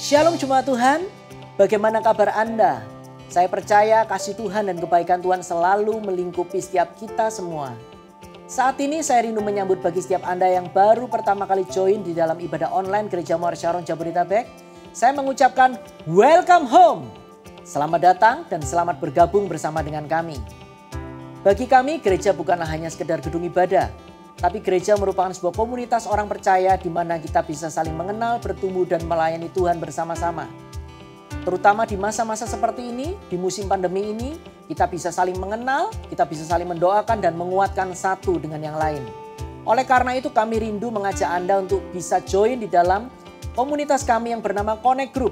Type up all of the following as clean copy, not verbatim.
Shalom Jemaat Tuhan, bagaimana kabar Anda? Saya percaya kasih Tuhan dan kebaikan Tuhan selalu melingkupi setiap kita semua. Saat ini saya rindu menyambut bagi setiap Anda yang baru pertama kali join di dalam ibadah online Gereja Muara Syaron Jabodetabek. Saya mengucapkan welcome home. Selamat datang dan selamat bergabung bersama dengan kami. Bagi kami, gereja bukanlah hanya sekedar gedung ibadah. Tapi gereja merupakan sebuah komunitas orang percaya di mana kita bisa saling mengenal, bertumbuh, dan melayani Tuhan bersama-sama. Terutama di masa-masa seperti ini, di musim pandemi ini, kita bisa saling mengenal, kita bisa saling mendoakan dan menguatkan satu dengan yang lain. Oleh karena itu kami rindu mengajak Anda untuk bisa join di dalam komunitas kami yang bernama Connect Group.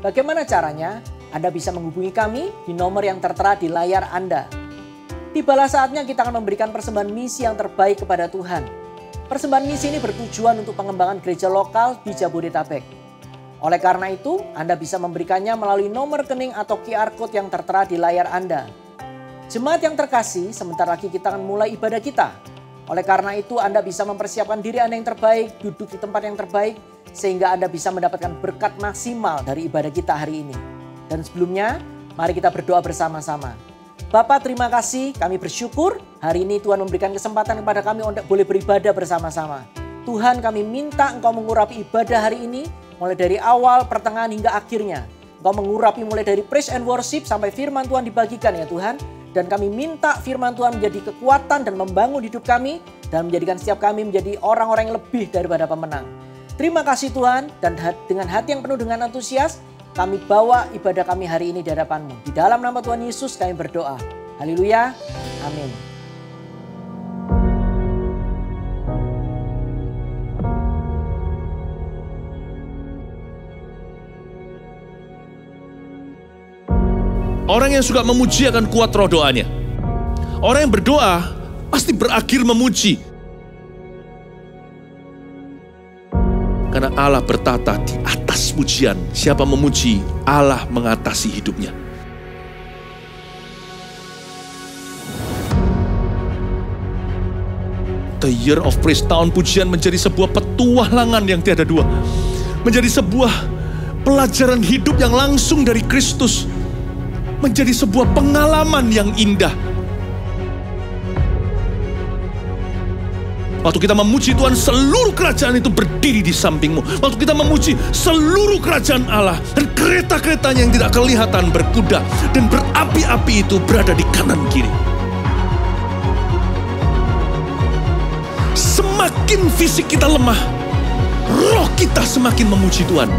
Bagaimana caranya? Anda bisa menghubungi kami di nomor yang tertera di layar Anda. Tibalah saatnya kita akan memberikan persembahan misi yang terbaik kepada Tuhan. Persembahan misi ini bertujuan untuk pengembangan gereja lokal di Jabodetabek. Oleh karena itu, Anda bisa memberikannya melalui nomor rekening atau QR Code yang tertera di layar Anda. Jemaat yang terkasih, sebentar lagi kita akan mulai ibadah kita. Oleh karena itu, Anda bisa mempersiapkan diri Anda yang terbaik, duduk di tempat yang terbaik, sehingga Anda bisa mendapatkan berkat maksimal dari ibadah kita hari ini. Dan sebelumnya, mari kita berdoa bersama-sama. Bapak, terima kasih, kami bersyukur hari ini Tuhan memberikan kesempatan kepada kami untuk boleh beribadah bersama-sama. Tuhan, kami minta Engkau mengurapi ibadah hari ini mulai dari awal, pertengahan hingga akhirnya. Engkau mengurapi mulai dari praise and worship sampai firman Tuhan dibagikan ya Tuhan. Dan kami minta firman Tuhan menjadi kekuatan dan membangun hidup kami dan menjadikan setiap kami menjadi orang-orang yang lebih daripada pemenang. Terima kasih Tuhan, dan dengan hati yang penuh dengan antusias, kami bawa ibadah kami hari ini di hadapan-Mu. Di dalam nama Tuhan Yesus kami berdoa. Haleluya. Amin. Orang yang suka memuji akan kuat roh doanya. Orang yang berdoa pasti berakhir memuji. Karena Allah bertata di atas pujian. Siapa memuji, Allah mengatasi hidupnya. The Year of Praise, tahun pujian menjadi sebuah petualangan yang tiada dua. Menjadi sebuah pelajaran hidup yang langsung dari Kristus. Menjadi sebuah pengalaman yang indah. Waktu kita memuji Tuhan, seluruh kerajaan itu berdiri di sampingmu. Waktu kita memuji, seluruh kerajaan Allah dan kereta-keretanya yang tidak kelihatan berkuda dan berapi-api itu berada di kanan kiri. Semakin fisik kita lemah, roh kita semakin memuji Tuhan.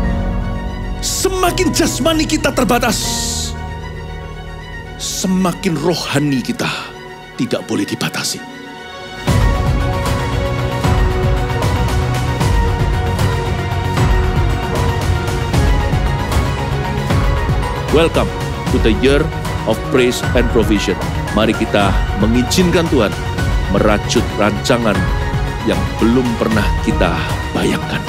Semakin jasmani kita terbatas, semakin rohani kita tidak boleh dibatasi. Welcome to the Year of Praise and Provision. Mari kita mengizinkan Tuhan merajut rancangan yang belum pernah kita bayangkan.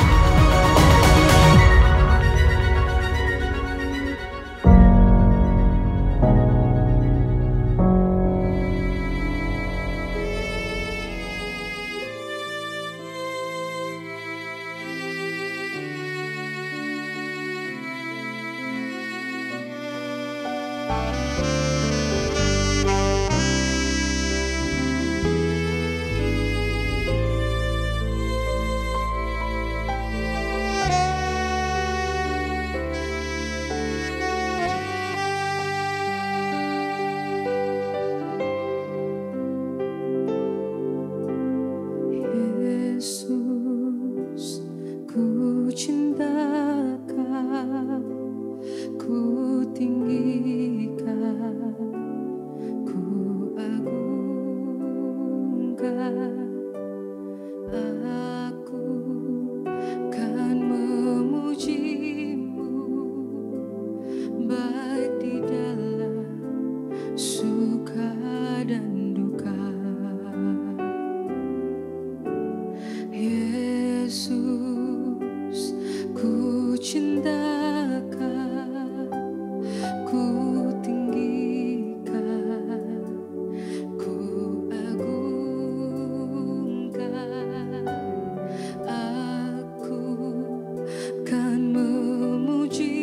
Kan memuji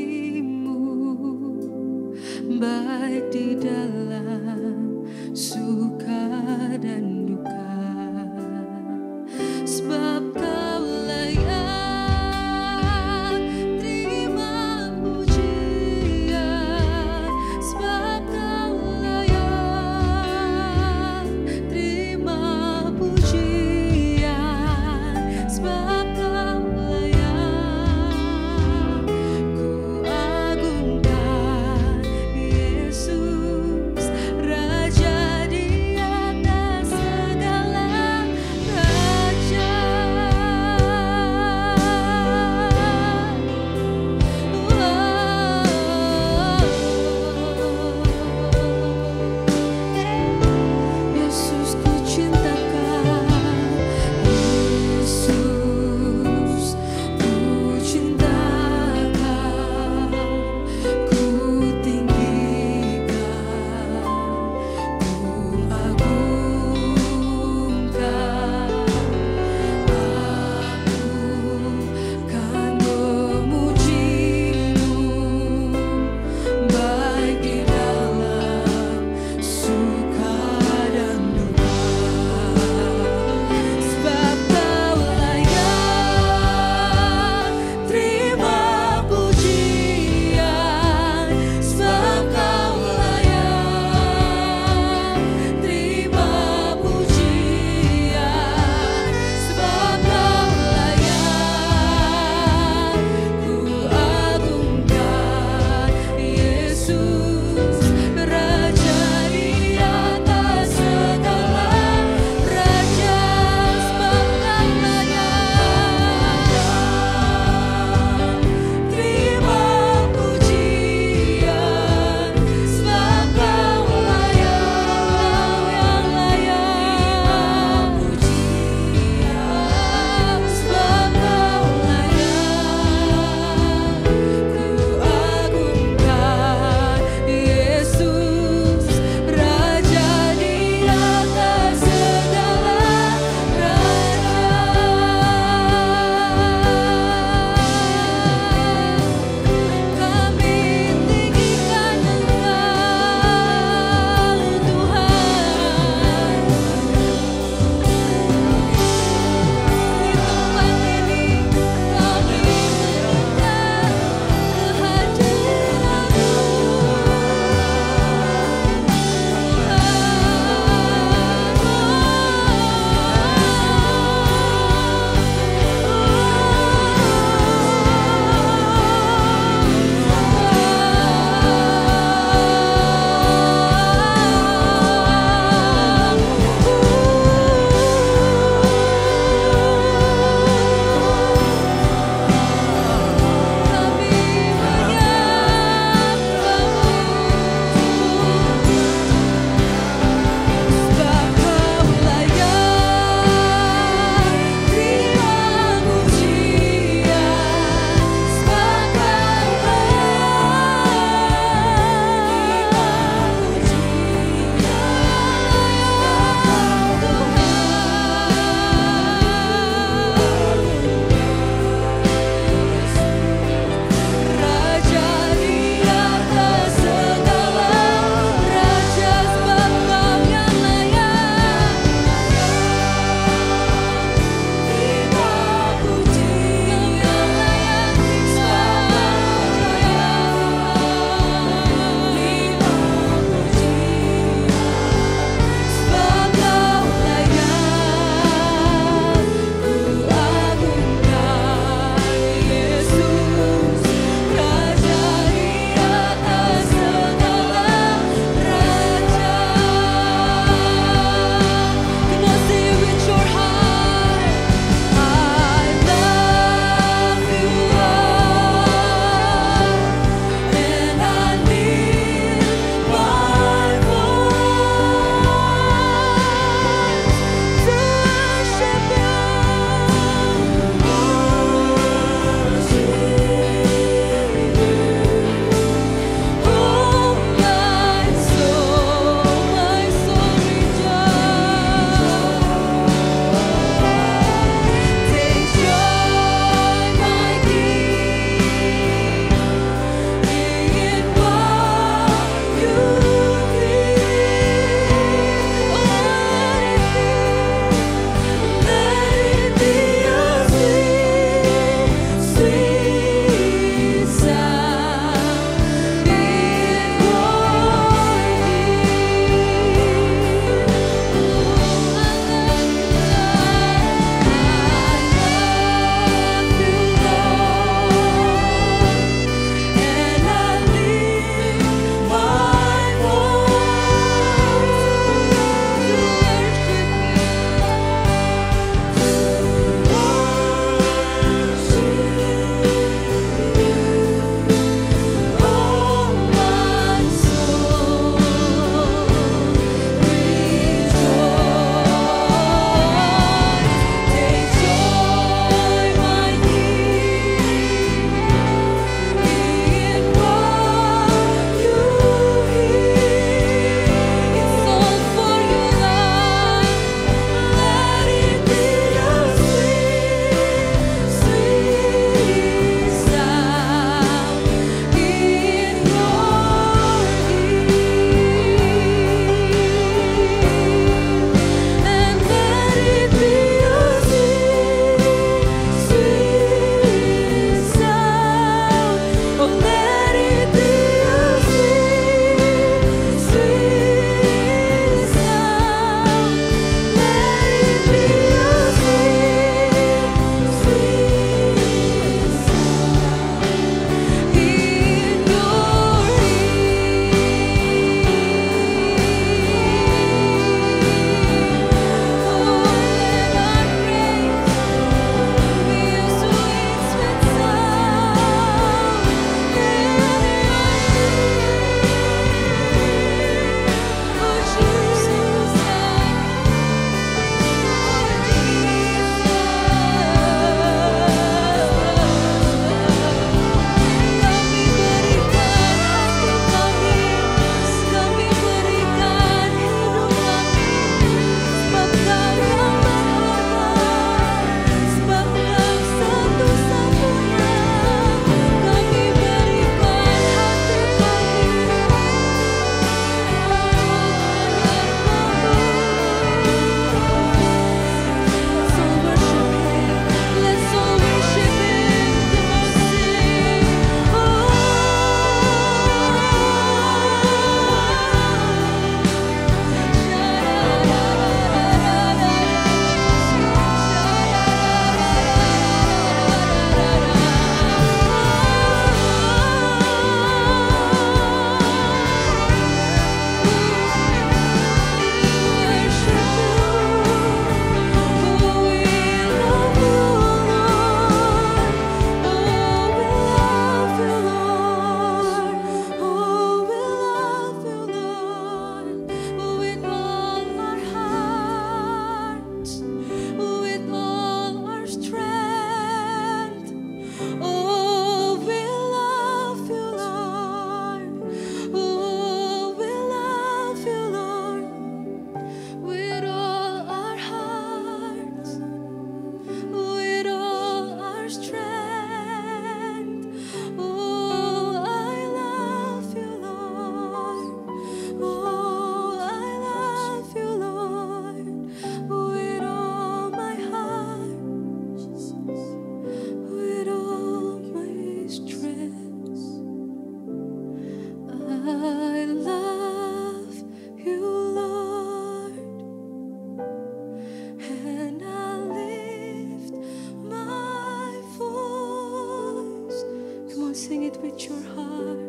on, sing it with your heart.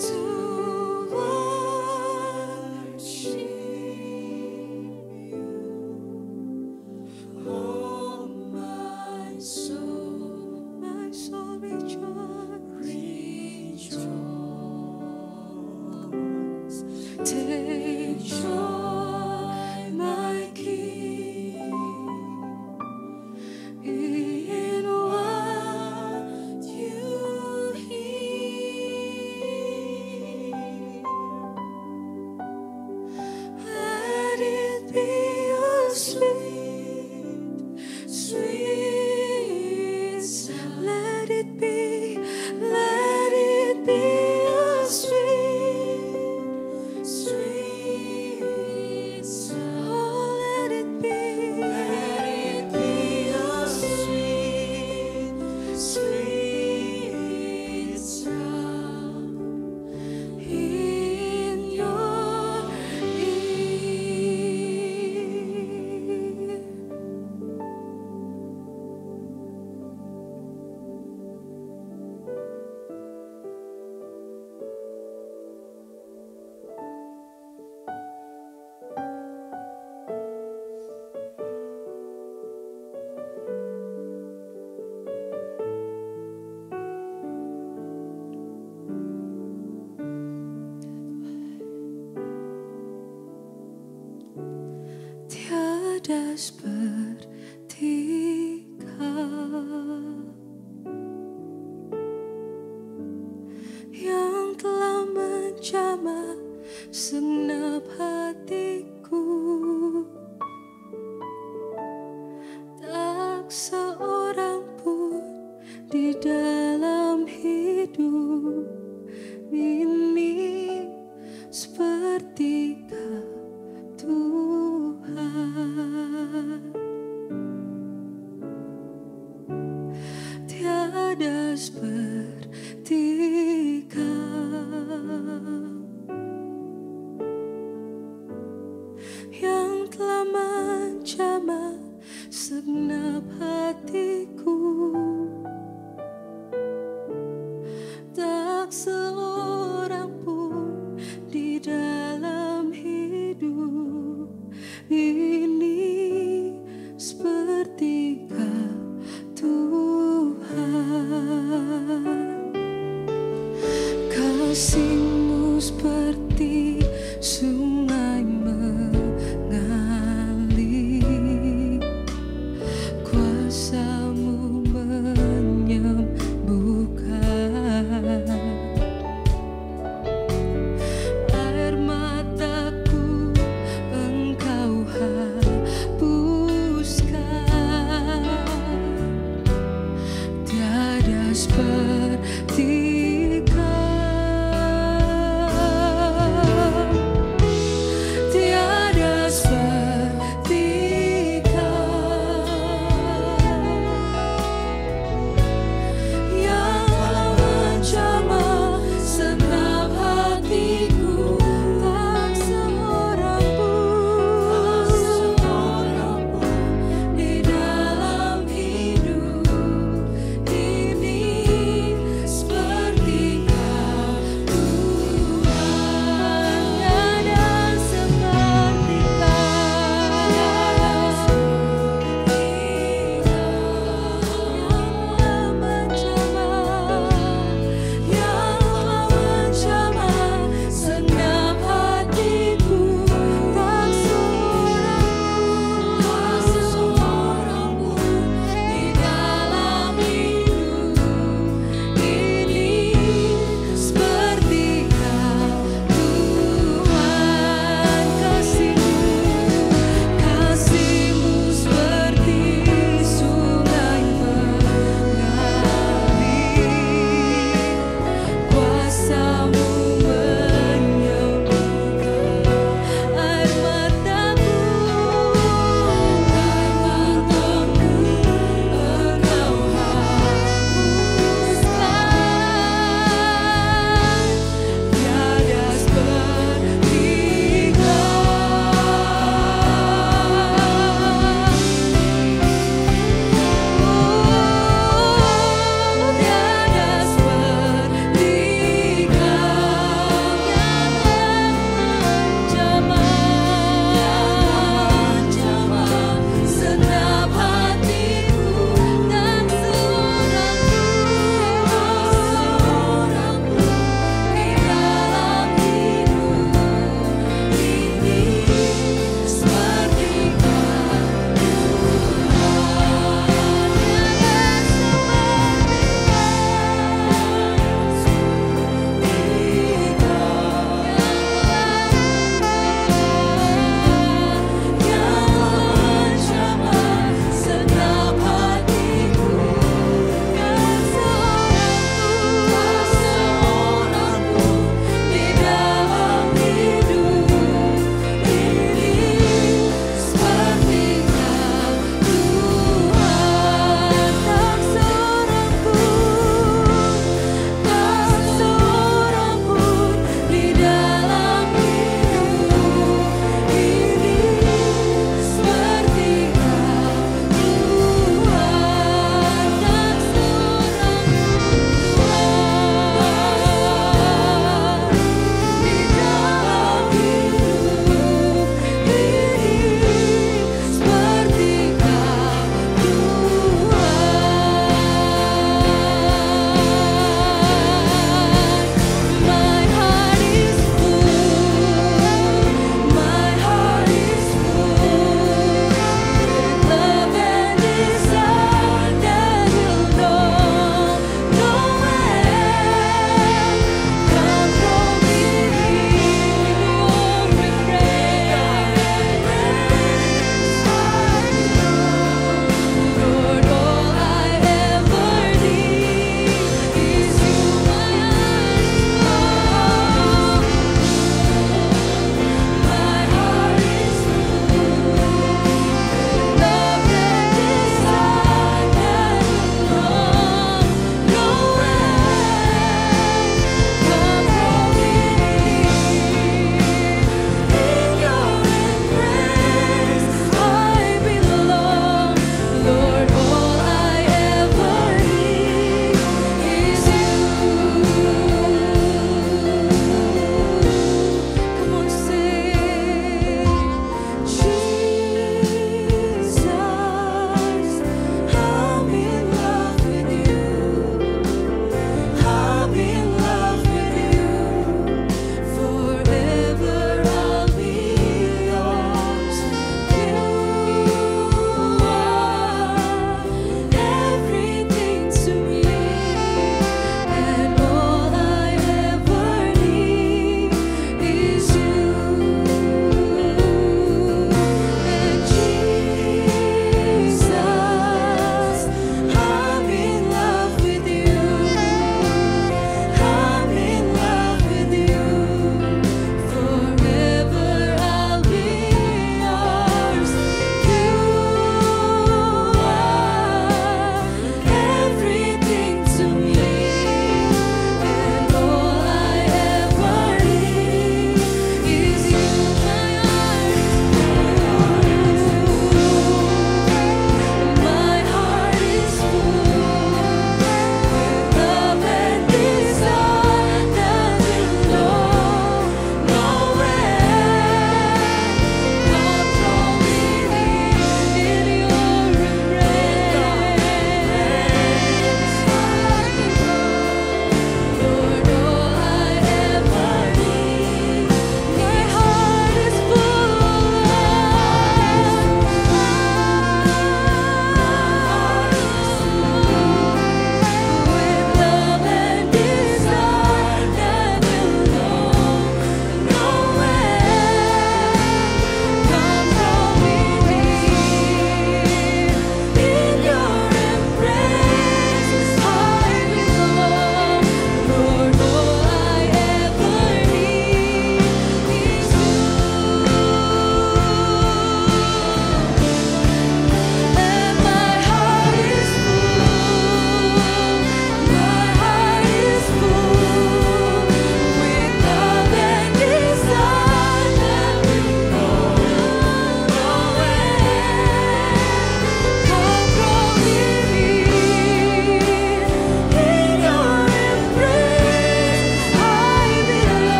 To worship you, oh my soul rejoice. Take joy, my King, in what you hear. Let it be a sweet, sweet sound. Let it be a sweet, sweet sound. Oh, let it be a sweet, sweet sound in your ear. Tiada seperti Kau yang telah menjamah segenap hatiku. Tak seorang pun di dalam hidup ini seperti Kau, Tuhan. Tiada seperti Kau yang telah menjamah segenap hatiku. Tak seorang pun di dalam hidup ini seperti Kau, Tuhan. Kasih-Mu seperti sungai mengalir, kuasa-Mu menyembuhkan. Air mataku Engkau hapuskan. Tiada seperti di dalam hidup ini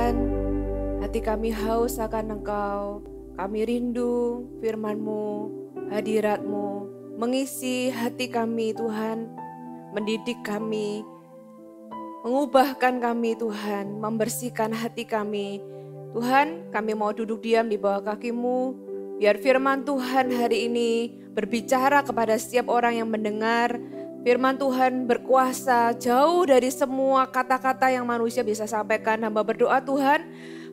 Tuhan, hati kami haus akan Engkau, kami rindu firman-Mu, hadirat-Mu, mengisi hati kami Tuhan, mendidik kami, mengubahkan kami Tuhan, membersihkan hati kami. Tuhan, kami mau duduk diam di bawah kaki-Mu, biar firman Tuhan hari ini berbicara kepada setiap orang yang mendengar. Firman Tuhan berkuasa jauh dari semua kata-kata yang manusia bisa sampaikan. Hamba berdoa Tuhan,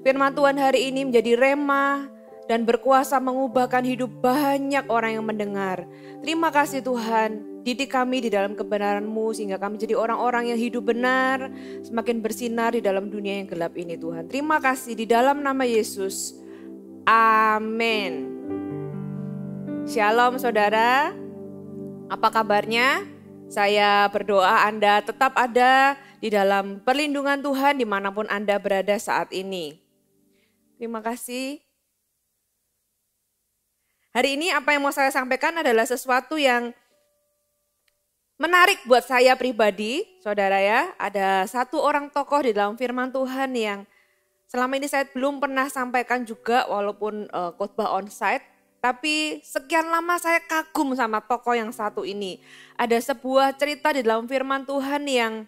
firman Tuhan hari ini menjadi rema dan berkuasa mengubahkan hidup banyak orang yang mendengar. Terima kasih Tuhan, didik kami di dalam kebenaran-Mu sehingga kami jadi orang-orang yang hidup benar, semakin bersinar di dalam dunia yang gelap ini Tuhan. Terima kasih di dalam nama Yesus. Amin. Shalom saudara, apa kabarnya? Saya berdoa Anda tetap ada di dalam perlindungan Tuhan dimanapun Anda berada saat ini. Terima kasih. Hari ini apa yang mau saya sampaikan adalah sesuatu yang menarik buat saya pribadi, saudara ya. Ada satu orang tokoh di dalam firman Tuhan yang selama ini saya belum pernah sampaikan juga walaupun khotbah onsite. Tapi sekian lama saya kagum sama tokoh yang satu ini. Ada sebuah cerita di dalam firman Tuhan yang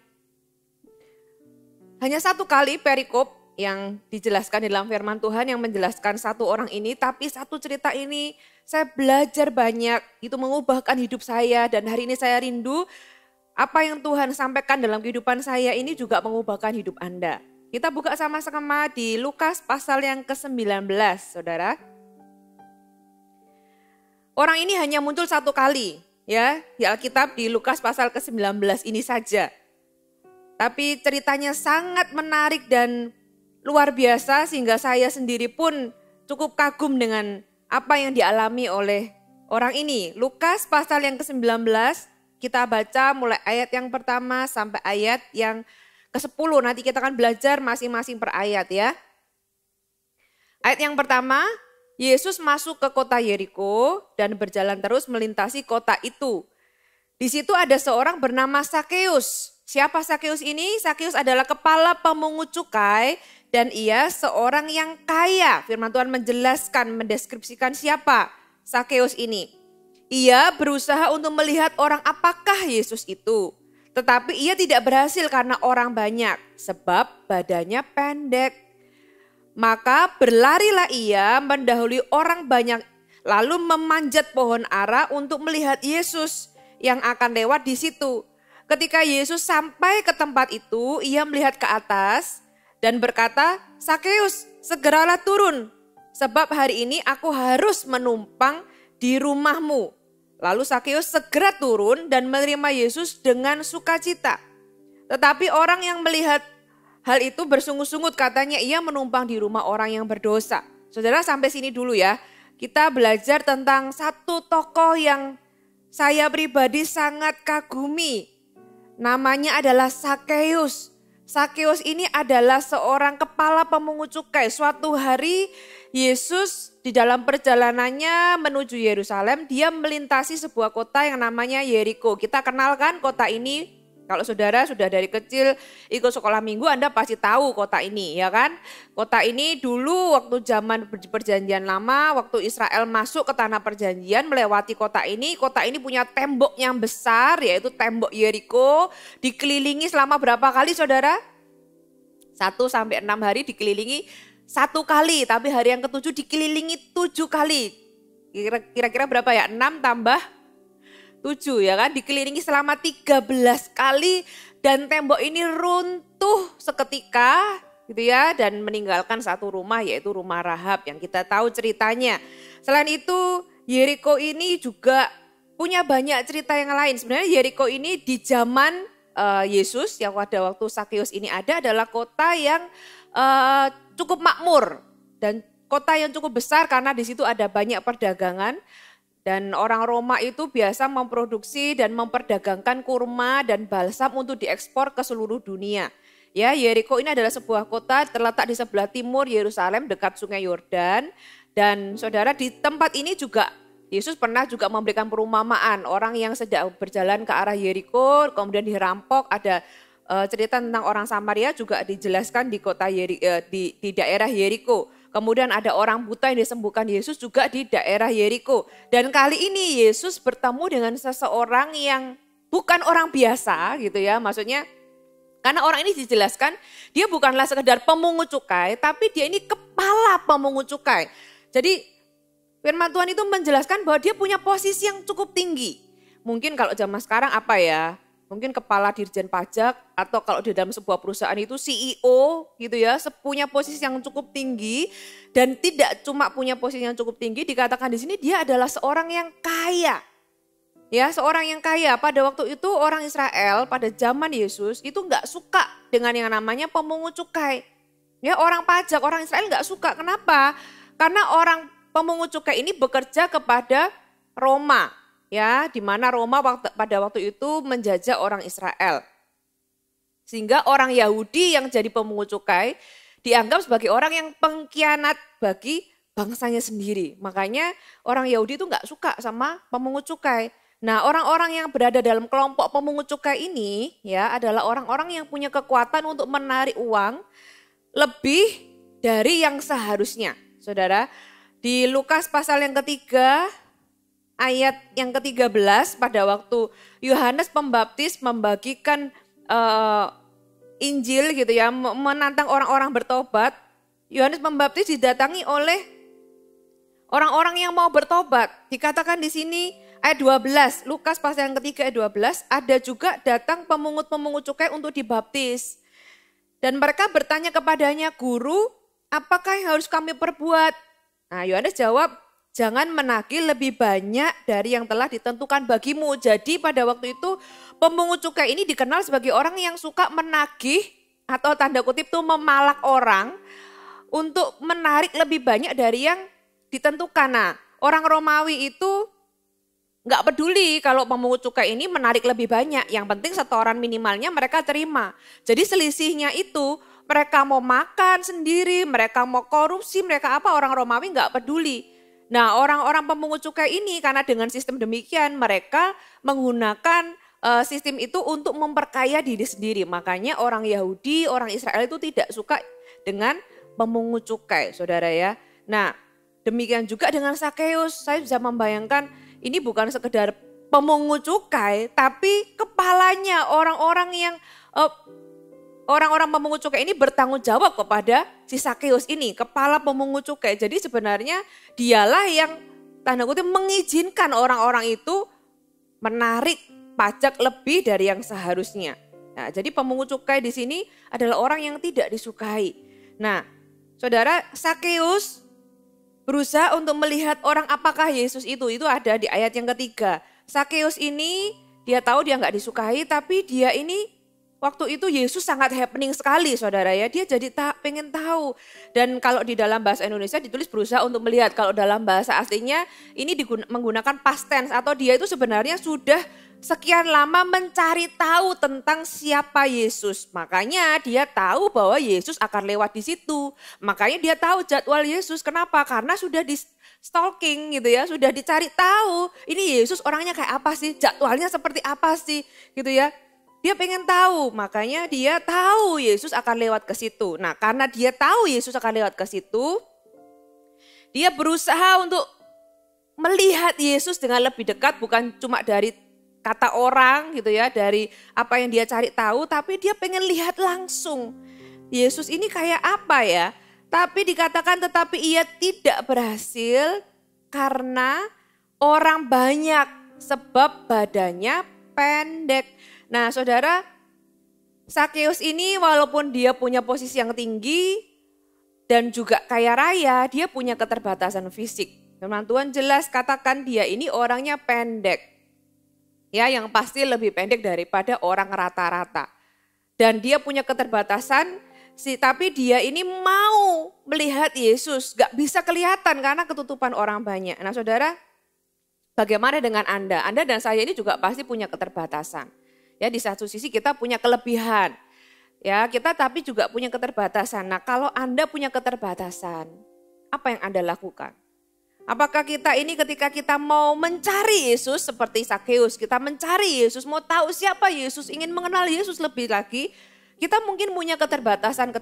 hanya satu kali perikop yang dijelaskan di dalam firman Tuhan yang menjelaskan satu orang ini. Tapi satu cerita ini saya belajar banyak, itu mengubahkan hidup saya. Dan hari ini saya rindu apa yang Tuhan sampaikan dalam kehidupan saya ini juga mengubahkan hidup Anda. Kita buka sama-sama di Lukas pasal yang ke-19, saudara. Orang ini hanya muncul satu kali ya di Alkitab di Lukas pasal ke-19 ini saja. Tapi ceritanya sangat menarik dan luar biasa sehingga saya sendiri pun cukup kagum dengan apa yang dialami oleh orang ini. Lukas pasal yang ke-19 kita baca mulai ayat yang pertama sampai ayat yang ke-10. Nanti kita akan belajar masing-masing per ayat ya. Ayat yang pertama, Yesus masuk ke kota Yeriko dan berjalan terus melintasi kota itu. Di situ ada seorang bernama Sakeus. Siapa Sakeus ini? Sakeus adalah kepala pemungut cukai dan ia seorang yang kaya. Firman Tuhan menjelaskan, mendeskripsikan siapa Sakeus ini. Ia berusaha untuk melihat orang apakah Yesus itu. Tetapi ia tidak berhasil karena orang banyak sebab badannya pendek. Maka berlarilah ia mendahului orang banyak lalu memanjat pohon ara untuk melihat Yesus yang akan lewat di situ. Ketika Yesus sampai ke tempat itu, ia melihat ke atas dan berkata, "Sakeus, segeralah turun, sebab hari ini aku harus menumpang di rumahmu." Lalu Sakeus segera turun dan menerima Yesus dengan sukacita. Tetapi orang yang melihat hal itu bersungut-sungut, katanya ia menumpang di rumah orang yang berdosa. Saudara, sampai sini dulu ya. Kita belajar tentang satu tokoh yang saya pribadi sangat kagumi. Namanya adalah Sakeus. Sakeus ini adalah seorang kepala pemungut cukai. Suatu hari Yesus di dalam perjalanannya menuju Yerusalem, dia melintasi sebuah kota yang namanya Yeriko. Kita kenalkan kota ini. Kalau saudara sudah dari kecil ikut sekolah minggu, Anda pasti tahu kota ini, ya kan? Kota ini dulu waktu zaman perjanjian lama, waktu Israel masuk ke tanah perjanjian melewati kota ini punya tembok yang besar, yaitu tembok Yeriko, dikelilingi selama berapa kali saudara? 1 sampai 6 hari dikelilingi 1 kali, tapi hari yang ke-7 dikelilingi 7 kali. Kira-kira berapa ya? 6 tambah 7 ya kan, dikelilingi selama 13 kali dan tembok ini runtuh seketika gitu ya, dan meninggalkan satu rumah yaitu rumah Rahab yang kita tahu ceritanya. Selain itu Yeriko ini juga punya banyak cerita yang lain. Sebenarnya Yeriko ini di zaman Yesus yang pada waktu Sakeus ini ada adalah kota yang cukup makmur dan kota yang cukup besar karena di situ ada banyak perdagangan. Dan orang Roma itu biasa memproduksi dan memperdagangkan kurma dan balsam untuk diekspor ke seluruh dunia. Ya, Yeriko ini adalah sebuah kota terletak di sebelah timur Yerusalem dekat Sungai Yordan. Dan saudara, di tempat ini juga Yesus pernah juga memberikan perumpamaan orang yang sedang berjalan ke arah Yeriko kemudian dirampok, ada cerita tentang orang Samaria juga dijelaskan di di daerah Yeriko. Kemudian ada orang buta yang disembuhkan Yesus juga di daerah Yeriko. Dan kali ini Yesus bertemu dengan seseorang yang bukan orang biasa gitu ya. Maksudnya karena orang ini dijelaskan dia bukanlah sekedar pemungut cukai, tapi dia ini kepala pemungut cukai. Jadi firman Tuhan itu menjelaskan bahwa dia punya posisi yang cukup tinggi. Mungkin kalau zaman sekarang apa ya? Mungkin kepala dirjen pajak atau kalau di dalam sebuah perusahaan itu CEO gitu ya, punya posisi yang cukup tinggi dan tidak cuma punya posisi yang cukup tinggi, dikatakan di sini dia adalah seorang yang kaya. Ya, seorang yang kaya. Pada waktu itu orang Israel pada zaman Yesus itu enggak suka dengan yang namanya pemungut cukai. Ya, orang pajak, orang Israel enggak suka. Kenapa? Karena orang pemungut cukai ini bekerja kepada Roma. Ya, di mana Roma pada waktu itu menjajah orang Israel. Sehingga orang Yahudi yang jadi pemungut cukai dianggap sebagai orang yang pengkhianat bagi bangsanya sendiri. Makanya orang Yahudi itu enggak suka sama pemungut cukai. Nah, orang-orang yang berada dalam kelompok pemungut cukai ini ya adalah orang-orang yang punya kekuatan untuk menarik uang lebih dari yang seharusnya. Saudara, di Lukas pasal yang ketiga, ayat yang ke-13 pada waktu Yohanes Pembaptis membagikan Injil gitu ya, menantang orang-orang bertobat. Yohanes Pembaptis didatangi oleh orang-orang yang mau bertobat. Dikatakan di sini ayat 12, Lukas pasal yang ketiga ayat 12, ada juga datang pemungut-pemungut cukai untuk dibaptis. Dan mereka bertanya kepadanya, "Guru, apakah yang harus kami perbuat?" Nah, Yohanes jawab, "Jangan menagih lebih banyak dari yang telah ditentukan bagimu." Jadi pada waktu itu pemungut cukai ini dikenal sebagai orang yang suka menagih atau tanda kutip itu memalak orang untuk menarik lebih banyak dari yang ditentukan. Nah, orang Romawi itu nggak peduli kalau pemungut cukai ini menarik lebih banyak. Yang penting setoran minimalnya mereka terima. Jadi selisihnya itu mereka mau makan sendiri, mereka mau korupsi, mereka apa, orang Romawi nggak peduli. Nah, orang-orang pemungut cukai ini karena dengan sistem demikian mereka menggunakan sistem itu untuk memperkaya diri sendiri. Makanya orang Yahudi, orang Israel itu tidak suka dengan pemungut cukai, saudara ya. Nah, demikian juga dengan Sakeus. Saya bisa membayangkan ini bukan sekedar pemungut cukai, tapi kepalanya orang-orang yang orang-orang pemungut cukai ini bertanggung jawab kepada si Sakeus ini, kepala pemungut cukai. Jadi sebenarnya dialah yang tanda kutip mengizinkan orang-orang itu menarik pajak lebih dari yang seharusnya. Nah, jadi pemungut cukai di sini adalah orang yang tidak disukai. Nah, saudara, Sakeus berusaha untuk melihat orang apakah Yesus itu ada di ayat yang ketiga. Sakeus ini dia tahu dia nggak disukai, tapi dia ini waktu itu Yesus sangat happening sekali, saudara ya. Dia jadi pengen tahu. Dan kalau di dalam bahasa Indonesia ditulis berusaha untuk melihat. Kalau dalam bahasa aslinya ini menggunakan past tense atau dia itu sebenarnya sudah sekian lama mencari tahu tentang siapa Yesus. Makanya dia tahu bahwa Yesus akan lewat di situ. Makanya dia tahu jadwal Yesus. Kenapa? Karena sudah di stalking gitu ya, sudah dicari tahu. Ini Yesus orangnya kayak apa sih? Jadwalnya seperti apa sih? Gitu ya. Dia pengen tahu, makanya dia tahu Yesus akan lewat ke situ. Nah, karena dia tahu Yesus akan lewat ke situ, dia berusaha untuk melihat Yesus dengan lebih dekat, bukan cuma dari kata orang gitu ya, dari apa yang dia cari tahu, tapi dia pengen lihat langsung. Yesus ini kayak apa ya? Tapi dikatakan tetapi ia tidak berhasil karena orang banyak, sebab badannya pendek. Nah, saudara, Sakeus ini walaupun dia punya posisi yang tinggi dan juga kaya raya, dia punya keterbatasan fisik. Firman Tuhan jelas katakan dia ini orangnya pendek. Ya, yang pasti lebih pendek daripada orang rata-rata. Dan dia punya keterbatasan, tapi dia ini mau melihat Yesus. Gak bisa kelihatan karena ketutupan orang banyak. Nah, saudara, bagaimana dengan Anda? Anda dan saya ini juga pasti punya keterbatasan. Ya, di satu sisi kita punya kelebihan. Ya, kita tapi juga punya keterbatasan. Nah, kalau Anda punya keterbatasan, apa yang Anda lakukan? Apakah kita ini ketika kita mau mencari Yesus seperti Sakeus, kita mencari Yesus, mau tahu siapa Yesus, ingin mengenal Yesus lebih lagi, kita mungkin punya keterbatasan.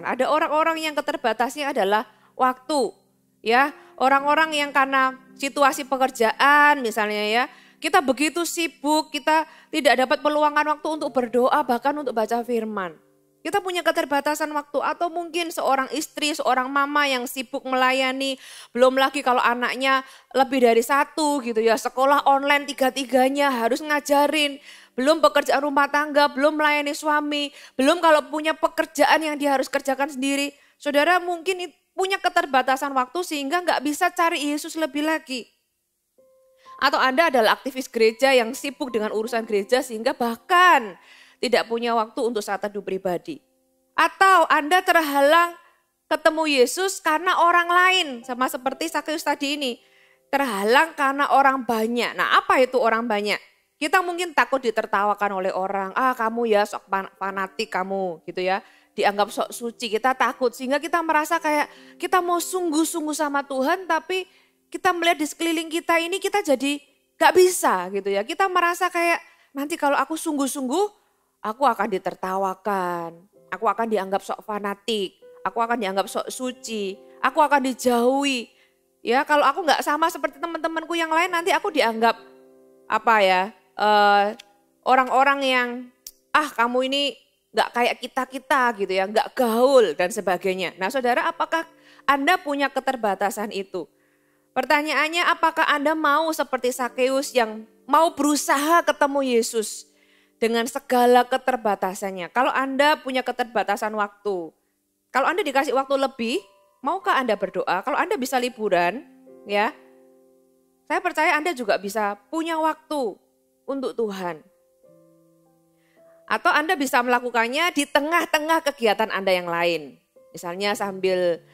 Ada orang-orang yang keterbatasnya adalah waktu, ya. Orang-orang yang karena situasi pekerjaan misalnya ya, kita begitu sibuk, kita tidak dapat meluangkan waktu untuk berdoa, bahkan untuk baca firman. Kita punya keterbatasan waktu, atau mungkin seorang istri, seorang mama yang sibuk melayani, belum lagi kalau anaknya lebih dari satu gitu ya, sekolah online tiga-tiganya harus ngajarin, belum pekerjaan rumah tangga, belum melayani suami, belum kalau punya pekerjaan yang dia harus kerjakan sendiri. Saudara mungkin punya keterbatasan waktu sehingga nggak bisa cari Yesus lebih lagi. Atau Anda adalah aktivis gereja yang sibuk dengan urusan gereja sehingga bahkan tidak punya waktu untuk saat teduh pribadi. Atau Anda terhalang ketemu Yesus karena orang lain, sama seperti Sakeus tadi ini. Terhalang karena orang banyak. Nah, apa itu orang banyak? Kita mungkin takut ditertawakan oleh orang. Ah, kamu ya sok fanatik kamu gitu ya. Dianggap sok suci, kita takut. Sehingga kita merasa kayak kita mau sungguh-sungguh sama Tuhan, tapi kita melihat di sekeliling kita ini kita jadi gak bisa gitu ya. Kita merasa kayak nanti kalau aku sungguh-sungguh, aku akan ditertawakan, aku akan dianggap sok fanatik, aku akan dianggap sok suci, aku akan dijauhi. Ya, kalau aku nggak sama seperti teman-temanku yang lain, nanti aku dianggap apa ya, orang-orang yang kamu ini nggak kayak kita gitu ya, nggak gaul dan sebagainya. Nah, saudara, apakah Anda punya keterbatasan itu? Pertanyaannya, apakah Anda mau seperti Sakeus yang mau berusaha ketemu Yesus dengan segala keterbatasannya? Kalau Anda punya keterbatasan waktu, kalau Anda dikasih waktu lebih, maukah Anda berdoa? Kalau Anda bisa liburan, ya, saya percaya Anda juga bisa punya waktu untuk Tuhan. Atau Anda bisa melakukannya di tengah-tengah kegiatan Anda yang lain. Misalnya sambil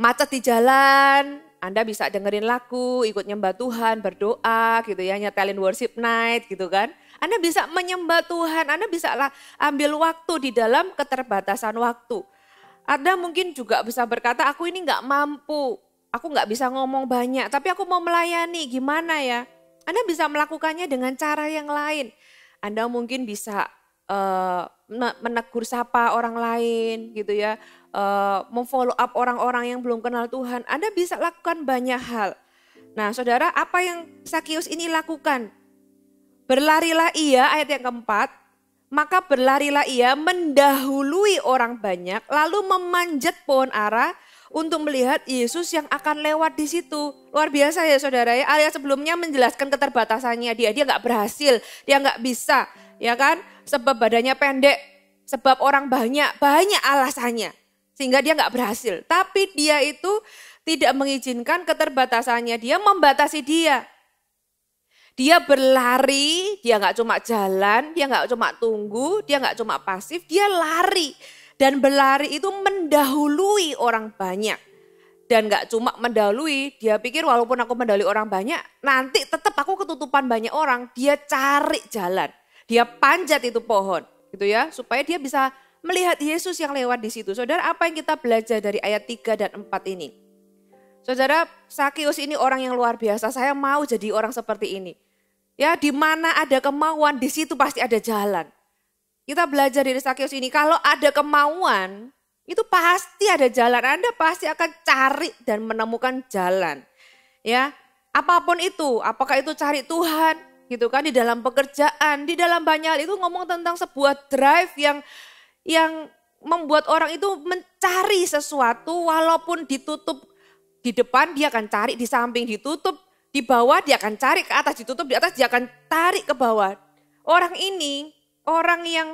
macet di jalan, Anda bisa dengerin lagu, ikut nyembah Tuhan, berdoa gitu ya, nyetelin worship night gitu kan. Anda bisa menyembah Tuhan, Anda bisa ambil waktu di dalam keterbatasan waktu. Anda mungkin juga bisa berkata, aku ini gak mampu, aku gak bisa ngomong banyak, tapi aku mau melayani, gimana ya? Anda bisa melakukannya dengan cara yang lain. Anda mungkin bisa menegur sapa orang lain gitu ya, memfollow up orang-orang yang belum kenal Tuhan. Anda bisa lakukan banyak hal. Nah, saudara, apa yang Sakeus ini lakukan? Berlarilah ia, ayat yang keempat, maka berlarilah ia mendahului orang banyak, lalu memanjat pohon ara untuk melihat Yesus yang akan lewat di situ. Luar biasa ya saudara ya, ayat sebelumnya menjelaskan keterbatasannya, dia nggak berhasil, dia nggak bisa, ya kan? Sebab badannya pendek, sebab orang banyak alasannya, sehingga dia nggak berhasil. Tapi dia itu tidak mengizinkan keterbatasannya, dia membatasi dia. Dia berlari, dia nggak cuma jalan, dia nggak cuma tunggu, dia nggak cuma pasif, dia lari. Dan berlari itu mendahului orang banyak. Dan nggak cuma mendahului, dia pikir walaupun aku mendahului orang banyak, nanti tetap aku ketutupan banyak orang. Dia cari jalan, dia panjat itu pohon gitu ya, supaya dia bisa melihat Yesus yang lewat di situ. Saudara, apa yang kita belajar dari ayat 3 dan 4 ini? Saudara, Sakeus ini orang yang luar biasa, saya mau jadi orang seperti ini. Ya, di mana ada kemauan, di situ pasti ada jalan. Kita belajar dari Sakeus ini, kalau ada kemauan, itu pasti ada jalan. Anda pasti akan cari dan menemukan jalan. Ya, apapun itu, apakah itu cari Tuhan, gitu kan, di dalam pekerjaan, di dalam banyak hal, itu ngomong tentang sebuah drive yang membuat orang itu mencari sesuatu walaupun ditutup di depan, dia akan cari, di samping ditutup, di bawah dia akan cari, ke atas ditutup, di atas dia akan tarik ke bawah. Orang ini, orang yang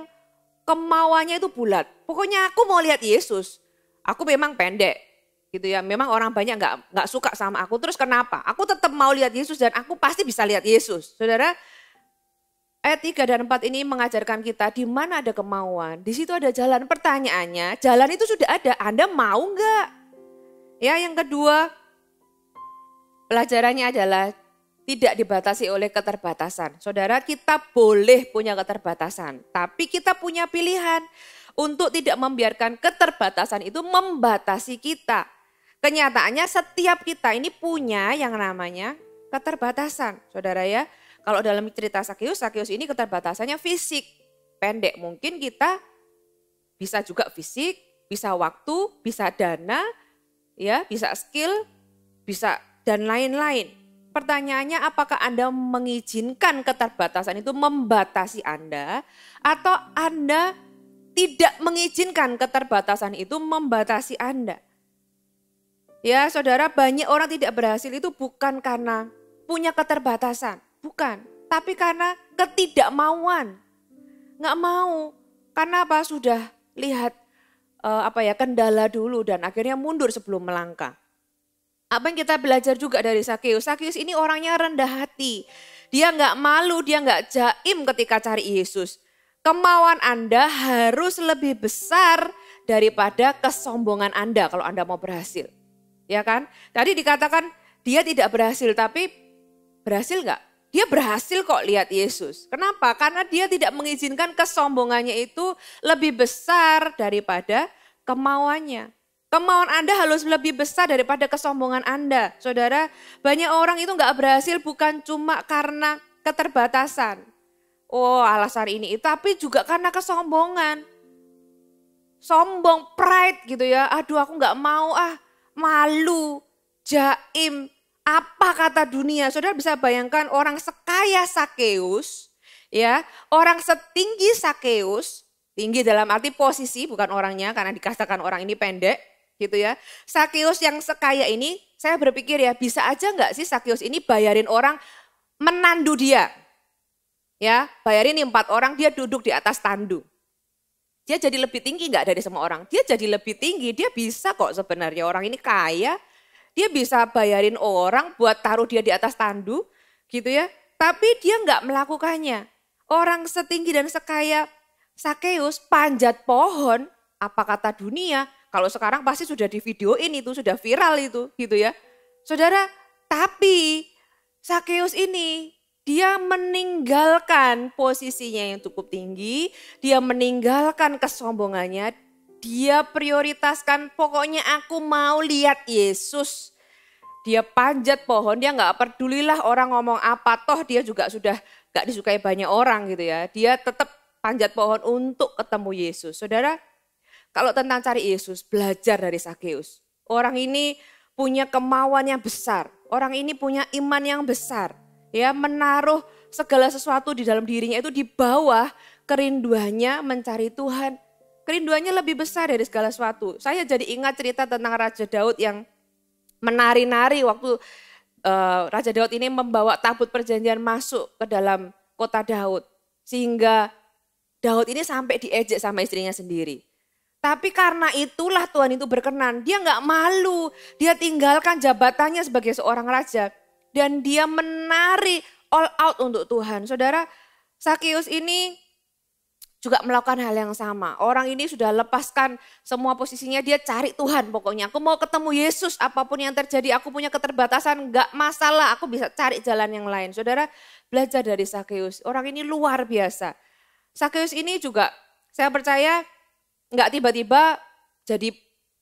kemauannya itu bulat. Pokoknya aku mau lihat Yesus. Aku memang pendek gitu ya. Memang orang banyak nggak suka sama aku. Terus kenapa? Aku tetap mau lihat Yesus dan aku pasti bisa lihat Yesus. Saudara, ayat 3 dan 4 ini mengajarkan kita di mana ada kemauan, di situ ada jalan. Pertanyaannya, jalan itu sudah ada, Anda mau nggak? Ya, yang kedua, pelajarannya adalah tidak dibatasi oleh keterbatasan. Saudara, kita boleh punya keterbatasan, tapi kita punya pilihan untuk tidak membiarkan keterbatasan itu membatasi kita. Kenyataannya setiap kita ini punya yang namanya keterbatasan, saudara ya. Kalau dalam cerita Sakeus ini keterbatasannya fisik. Pendek mungkin kita bisa juga fisik, bisa waktu, bisa dana, ya, bisa skill, bisa dan lain-lain. Pertanyaannya apakah Anda mengizinkan keterbatasan itu membatasi Anda atau Anda tidak mengizinkan keterbatasan itu membatasi Anda? Ya saudara, banyak orang tidak berhasil itu bukan karena punya keterbatasan, bukan. Tapi karena ketidakmauan, nggak mau. Karena apa? Sudah lihat kendala dulu dan akhirnya mundur sebelum melangkah. Apa yang kita belajar juga dari Sakeus? Sakeus ini orangnya rendah hati. Dia nggak malu, dia nggak jaim ketika cari Yesus. Kemauan Anda harus lebih besar daripada kesombongan Anda kalau Anda mau berhasil. Ya kan? Tadi dikatakan dia tidak berhasil, tapi berhasil nggak? Dia berhasil kok lihat Yesus. Kenapa? Karena dia tidak mengizinkan kesombongannya itu lebih besar daripada kemauannya. Kemauan Anda harus lebih besar daripada kesombongan Anda. Saudara, banyak orang itu nggak berhasil bukan cuma karena keterbatasan. Oh alasan ini, tapi juga karena kesombongan. Sombong, pride gitu ya. Aduh aku nggak mau malu, jaim, apa kata dunia. Saudara bisa bayangkan orang sekaya Sakeus, ya, orang setinggi Sakeus, tinggi dalam arti posisi bukan orangnya karena dikatakan orang ini pendek, gitu ya. Sakeus yang sekaya ini, saya berpikir ya bisa aja nggak sih Sakeus ini bayarin orang menandu dia, ya, bayarin 4 orang dia duduk di atas tandu. Dia jadi lebih tinggi nggak dari semua orang? Dia jadi lebih tinggi, dia bisa kok sebenarnya orang ini kaya. Dia bisa bayarin orang buat taruh dia di atas tandu gitu ya. Tapi dia nggak melakukannya. Orang setinggi dan sekaya Sakeus panjat pohon, apa kata dunia? Kalau sekarang pasti sudah di videoin itu, sudah viral itu gitu ya. Saudara, tapi Sakeus ini dia meninggalkan posisinya yang cukup tinggi, dia meninggalkan kesombongannya, dia prioritaskan pokoknya aku mau lihat Yesus. Dia panjat pohon, dia gak pedulilah orang ngomong apa, toh dia juga sudah gak disukai banyak orang gitu ya. Dia tetap panjat pohon untuk ketemu Yesus. Saudara, kalau tentang cari Yesus, belajar dari Sakeus. Orang ini punya kemauan yang besar, orang ini punya iman yang besar. Ya, menaruh segala sesuatu di dalam dirinya itu di bawah kerinduannya mencari Tuhan. Kerinduannya lebih besar dari segala sesuatu. Saya jadi ingat cerita tentang Raja Daud yang menari-nari waktu Raja Daud ini membawa tabut perjanjian masuk ke dalam kota Daud. Sehingga Daud ini sampai diejek sama istrinya sendiri. Tapi karena itulah Tuhan itu berkenan. Dia nggak malu, dia tinggalkan jabatannya sebagai seorang raja. Dan dia menari all out untuk Tuhan. Saudara, Sakeus ini juga melakukan hal yang sama. Orang ini sudah lepaskan semua posisinya, dia cari Tuhan pokoknya. Aku mau ketemu Yesus, apapun yang terjadi, aku punya keterbatasan, gak masalah, aku bisa cari jalan yang lain. Saudara, belajar dari Sakeus. Orang ini luar biasa. Sakeus ini juga, saya percaya gak tiba-tiba jadi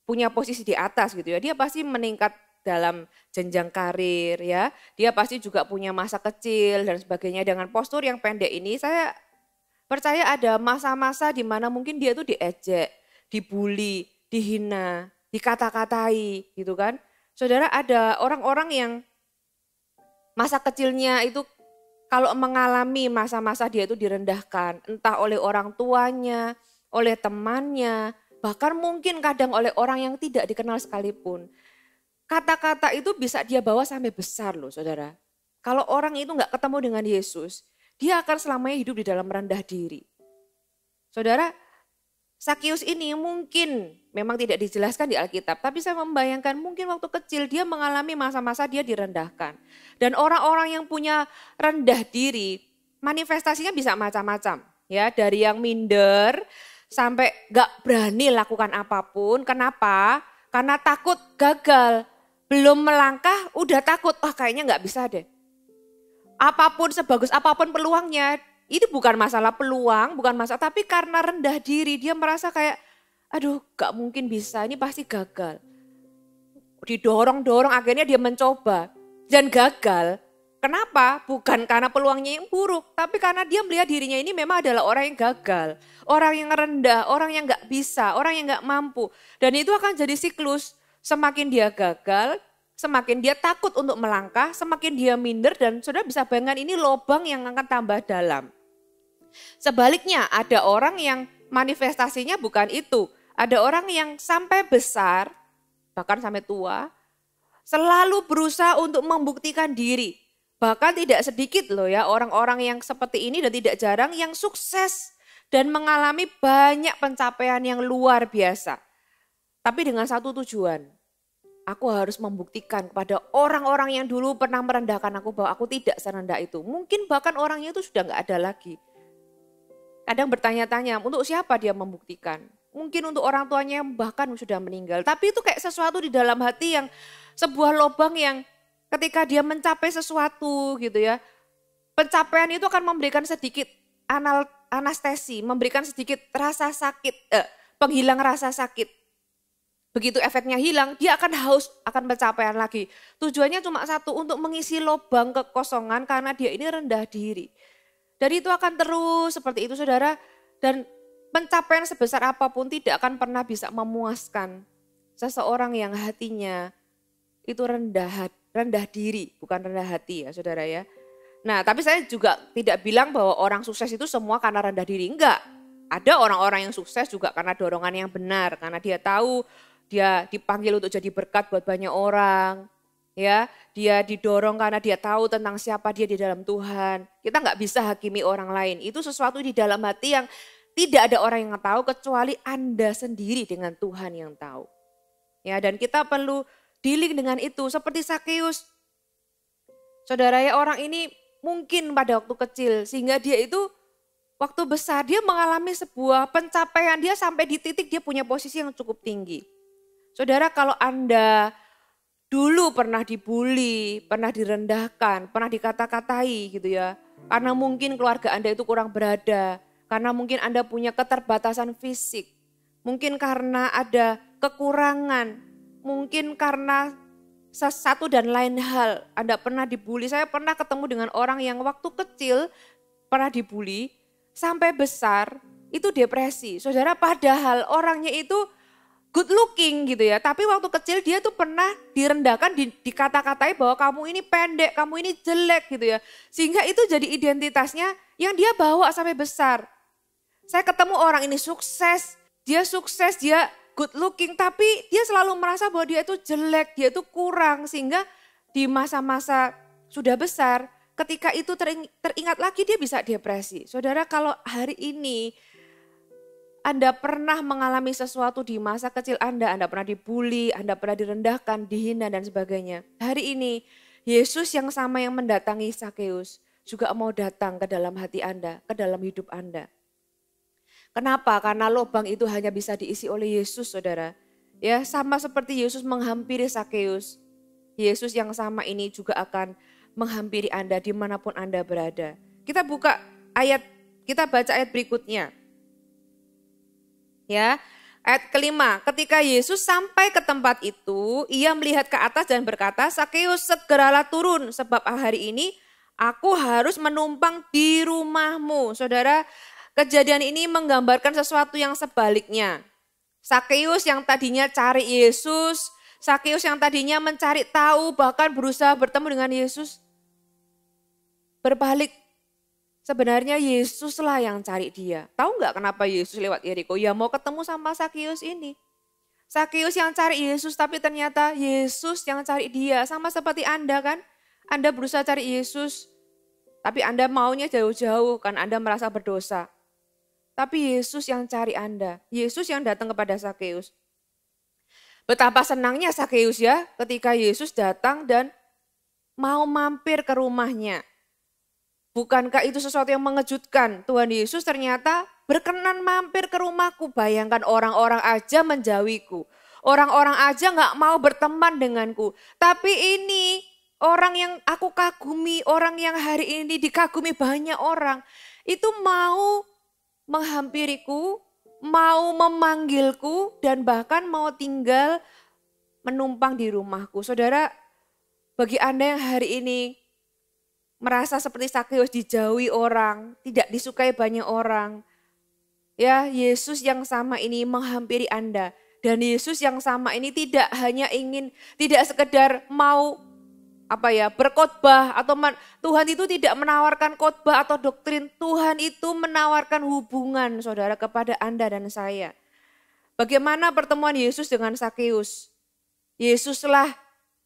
punya posisi di atas gitu ya. Dia pasti meningkat dalam jenjang karir ya. Dia pasti juga punya masa kecil dan sebagainya. Dengan postur yang pendek ini saya percaya ada masa-masa di mana mungkin dia tuh diejek, dibully, dihina, dikata-katai gitu kan. Saudara, ada orang-orang yang masa kecilnya itu kalau mengalami masa-masa dia itu direndahkan. Entah oleh orang tuanya, oleh temannya, bahkan mungkin kadang oleh orang yang tidak dikenal sekalipun. Kata-kata itu bisa dia bawa sampai besar loh saudara. Kalau orang itu gak ketemu dengan Yesus, dia akan selamanya hidup di dalam rendah diri. Saudara, Sakeus ini mungkin memang tidak dijelaskan di Alkitab, tapi saya membayangkan mungkin waktu kecil dia mengalami masa-masa dia direndahkan. Dan orang-orang yang punya rendah diri, manifestasinya bisa macam-macam. Ya, dari yang minder sampai gak berani lakukan apapun. Kenapa? Karena takut gagal. Belum melangkah udah takut, kayaknya gak bisa deh. Apapun sebagus apapun peluangnya, itu bukan masalah peluang, bukan masalah, tapi karena rendah diri dia merasa kayak, aduh gak mungkin bisa, ini pasti gagal. Didorong-dorong akhirnya dia mencoba dan gagal. Kenapa? Bukan karena peluangnya yang buruk, tapi karena dia melihat dirinya ini memang adalah orang yang gagal, orang yang rendah, orang yang gak bisa, orang yang gak mampu. Dan itu akan jadi siklus, semakin dia gagal, semakin dia takut untuk melangkah, semakin dia minder dan saudara bisa bayangkan ini lubang yang akan tambah dalam. Sebaliknya ada orang yang manifestasinya bukan itu, ada orang yang sampai besar, bahkan sampai tua, selalu berusaha untuk membuktikan diri. Bahkan tidak sedikit loh ya orang-orang yang seperti ini dan tidak jarang yang sukses dan mengalami banyak pencapaian yang luar biasa. Tapi dengan satu tujuan, aku harus membuktikan kepada orang-orang yang dulu pernah merendahkan aku bahwa aku tidak serendah itu. Mungkin bahkan orangnya itu sudah gak ada lagi. Kadang bertanya-tanya untuk siapa dia membuktikan. Mungkin untuk orang tuanya yang bahkan sudah meninggal. Tapi itu kayak sesuatu di dalam hati yang sebuah lubang yang ketika dia mencapai sesuatu gitu ya. Pencapaian itu akan memberikan sedikit anestesi, memberikan sedikit rasa sakit, penghilang rasa sakit. Begitu efeknya hilang, dia akan haus akan pencapaian lagi. Tujuannya cuma satu, untuk mengisi lubang kekosongan karena dia ini rendah diri. Dan itu akan terus seperti itu saudara. Dan pencapaian sebesar apapun tidak akan pernah bisa memuaskan seseorang yang hatinya itu rendah diri, bukan rendah hati ya saudara ya. Nah tapi saya juga tidak bilang bahwa orang sukses itu semua karena rendah diri, enggak. Ada orang-orang yang sukses juga karena dorongan yang benar, karena dia tahu dia dipanggil untuk jadi berkat buat banyak orang. Ya, dia didorong karena dia tahu tentang siapa dia di dalam Tuhan. Kita nggak bisa hakimi orang lain. Itu sesuatu di dalam hati yang tidak ada orang yang tahu kecuali Anda sendiri dengan Tuhan yang tahu. Ya, dan kita perlu dealing dengan itu seperti Sakeus. Saudara ya, orang ini mungkin pada waktu kecil sehingga dia itu waktu besar dia mengalami sebuah pencapaian, dia sampai di titik dia punya posisi yang cukup tinggi. Saudara, kalau Anda dulu pernah dibully, pernah direndahkan, pernah dikata-katai gitu ya. Karena mungkin keluarga Anda itu kurang berada, karena mungkin Anda punya keterbatasan fisik, mungkin karena ada kekurangan, mungkin karena satu dan lain hal Anda pernah dibully. Saya pernah ketemu dengan orang yang waktu kecil pernah dibully, sampai besar itu depresi. Saudara, padahal orangnya itu good looking gitu ya. Tapi waktu kecil dia tuh pernah direndahkan, dikata-katai bahwa kamu ini pendek, kamu ini jelek gitu ya. Sehingga itu jadi identitasnya yang dia bawa sampai besar. Saya ketemu orang ini sukses, dia good looking, tapi dia selalu merasa bahwa dia itu jelek, dia itu kurang. Sehingga di masa-masa sudah besar, ketika itu teringat lagi dia bisa depresi. Saudara, kalau hari ini Anda pernah mengalami sesuatu di masa kecil Anda pernah dibully, Anda pernah direndahkan, dihina dan sebagainya. Hari ini Yesus yang sama yang mendatangi Sakeus juga mau datang ke dalam hati Anda, ke dalam hidup Anda. Kenapa? Karena lubang itu hanya bisa diisi oleh Yesus, saudara. Ya, sama seperti Yesus menghampiri Sakeus, Yesus yang sama ini juga akan menghampiri Anda dimanapun Anda berada. Kita buka ayat, kita baca ayat berikutnya. Ya, ayat kelima, ketika Yesus sampai ke tempat itu, ia melihat ke atas dan berkata, Sakeus segeralah turun sebab hari ini aku harus menumpang di rumahmu. Saudara, kejadian ini menggambarkan sesuatu yang sebaliknya. Sakeus yang tadinya cari Yesus, Sakeus yang tadinya mencari tahu bahkan berusaha bertemu dengan Yesus, berbalik. Sebenarnya Yesuslah yang cari dia. Tahu nggak kenapa Yesus lewat Yeriko? Ya mau ketemu sama Sakeus ini. Sakeus yang cari Yesus tapi ternyata Yesus yang cari dia. Sama seperti Anda kan. Anda berusaha cari Yesus. Tapi Anda maunya jauh-jauh kan Anda merasa berdosa. Tapi Yesus yang cari Anda. Yesus yang datang kepada Sakeus. Betapa senangnya Sakeus ya ketika Yesus datang dan mau mampir ke rumahnya. Bukankah itu sesuatu yang mengejutkan? Tuhan Yesus ternyata berkenan mampir ke rumahku. Bayangkan orang-orang aja menjauhiku. Orang-orang aja gak mau berteman denganku. Tapi ini orang yang aku kagumi, orang yang hari ini dikagumi banyak orang. Itu mau menghampiriku, mau memanggilku dan bahkan mau tinggal menumpang di rumahku. Saudara, bagi Anda yang hari ini merasa seperti Sakeus dijauhi orang, tidak disukai banyak orang, ya Yesus yang sama ini menghampiri Anda. Dan Yesus yang sama ini tidak hanya ingin, tidak sekedar mau berkhotbah atau Tuhan itu tidak menawarkan khotbah atau doktrin. Tuhan itu menawarkan hubungan saudara kepada Anda dan saya. Bagaimana pertemuan Yesus dengan Sakeus? Yesuslah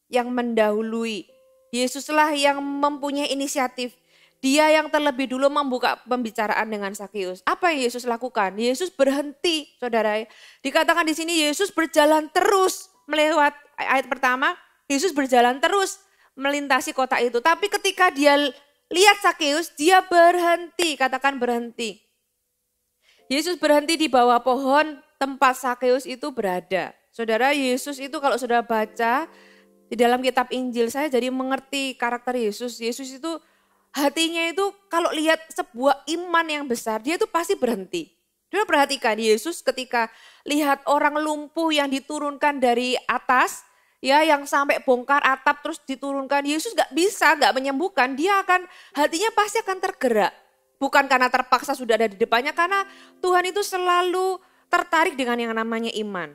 yang mendahului. Yesuslah yang mempunyai inisiatif. Dia yang terlebih dulu membuka pembicaraan dengan Sakeus. Apa yang Yesus lakukan? Yesus berhenti, saudara. Dikatakan di sini Yesus berjalan terus melewat ayat pertama. Yesus berjalan terus melintasi kota itu. Tapi ketika dia lihat Sakeus, dia berhenti. Katakan berhenti. Yesus berhenti di bawah pohon tempat Sakeus itu berada. Saudara, Yesus itu kalau sudah baca di dalam kitab Injil, saya jadi mengerti karakter Yesus. Yesus itu hatinya itu kalau lihat sebuah iman yang besar, dia itu pasti berhenti. Dia perhatikan Yesus ketika lihat orang lumpuh yang diturunkan dari atas, ya yang sampai bongkar atap terus diturunkan. Yesus gak menyembuhkan, hatinya pasti akan tergerak. Bukan karena terpaksa sudah ada di depannya, karena Tuhan itu selalu tertarik dengan yang namanya iman.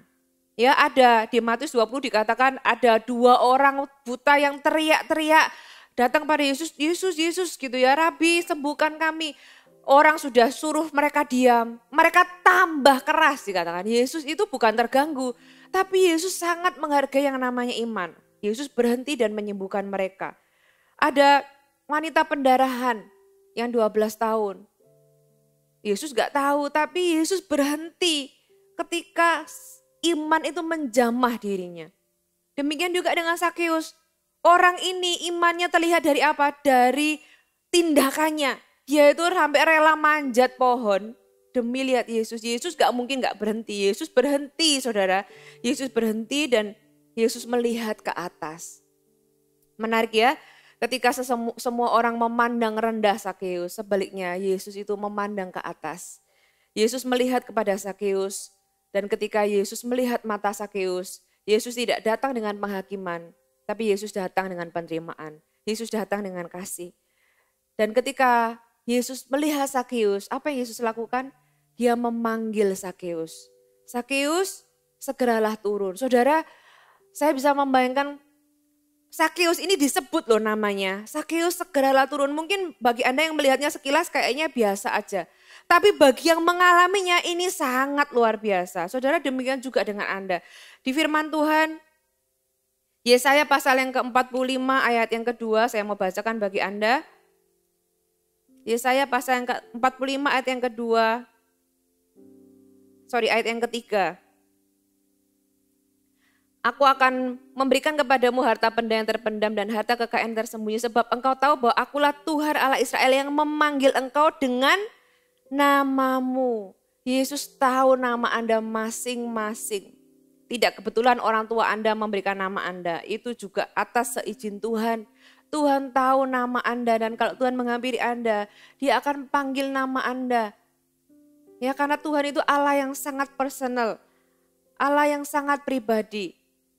Ya ada di Matius 20 dikatakan ada 2 orang buta yang teriak-teriak datang pada Yesus, Yesus gitu ya, Rabi sembuhkan kami. Orang sudah suruh mereka diam, mereka tambah keras dikatakan. Yesus itu bukan terganggu, tapi Yesus sangat menghargai yang namanya iman. Yesus berhenti dan menyembuhkan mereka. Ada wanita pendarahan yang 12 tahun. Yesus gak tahu, tapi Yesus berhenti ketika iman itu menjamah dirinya. Demikian juga dengan Sakeus. Orang ini imannya terlihat dari apa? Dari tindakannya. Dia itu sampai rela manjat pohon demi lihat Yesus. Yesus gak mungkin gak berhenti. Yesus berhenti saudara. Yesus berhenti dan Yesus melihat ke atas. Menarik ya. Ketika semua orang memandang rendah Sakeus. Sebaliknya Yesus itu memandang ke atas. Yesus melihat kepada Sakeus. Dan ketika Yesus melihat mata Sakeus. Yesus tidak datang dengan penghakiman. Tapi Yesus datang dengan penerimaan. Yesus datang dengan kasih. Dan ketika Yesus melihat Sakeus, apa yang Yesus lakukan? Dia memanggil Sakeus. Sakeus, segeralah turun. Saudara, saya bisa membayangkan Sakeus ini disebut loh namanya. Sakeus, segeralah turun. Mungkin bagi Anda yang melihatnya sekilas kayaknya biasa aja. Tapi bagi yang mengalaminya ini sangat luar biasa. Saudara, demikian juga dengan Anda. Di firman Tuhan, Yesaya pasal yang ke-45 ayat yang kedua, saya mau bacakan bagi Anda. Yesaya pasal yang ke-45 ayat yang kedua. Ayat yang ketiga. Aku akan memberikan kepadamu harta benda yang terpendam dan harta kekayaan tersembunyi. Sebab engkau tahu bahwa akulah Tuhan Allah Israel yang memanggil engkau dengan namamu. Yesus tahu nama Anda masing-masing. Tidak kebetulan orang tua Anda memberikan nama Anda. Itu juga atas seizin Tuhan. Tuhan tahu nama Anda dan kalau Tuhan menghampiri Anda, Dia akan panggil nama Anda. Ya karena Tuhan itu Allah yang sangat personal. Allah yang sangat pribadi.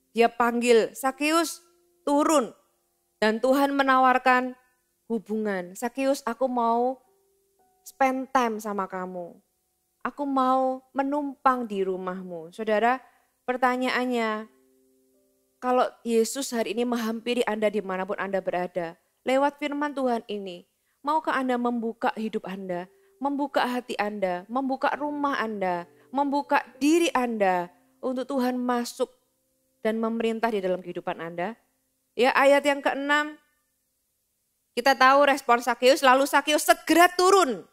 Dia panggil, Sakeus turun. Dan Tuhan menawarkan hubungan. Sakeus, aku mau spend time sama kamu. Aku mau menumpang di rumahmu. Saudara, pertanyaannya, kalau Yesus hari ini menghampiri Anda dimanapun Anda berada, lewat firman Tuhan ini, maukah Anda membuka hidup Anda, membuka hati Anda, membuka rumah Anda, membuka diri Anda untuk Tuhan masuk dan memerintah di dalam kehidupan Anda? Ya, ayat yang ke-6, kita tahu respon Sakeus, lalu Sakeus segera turun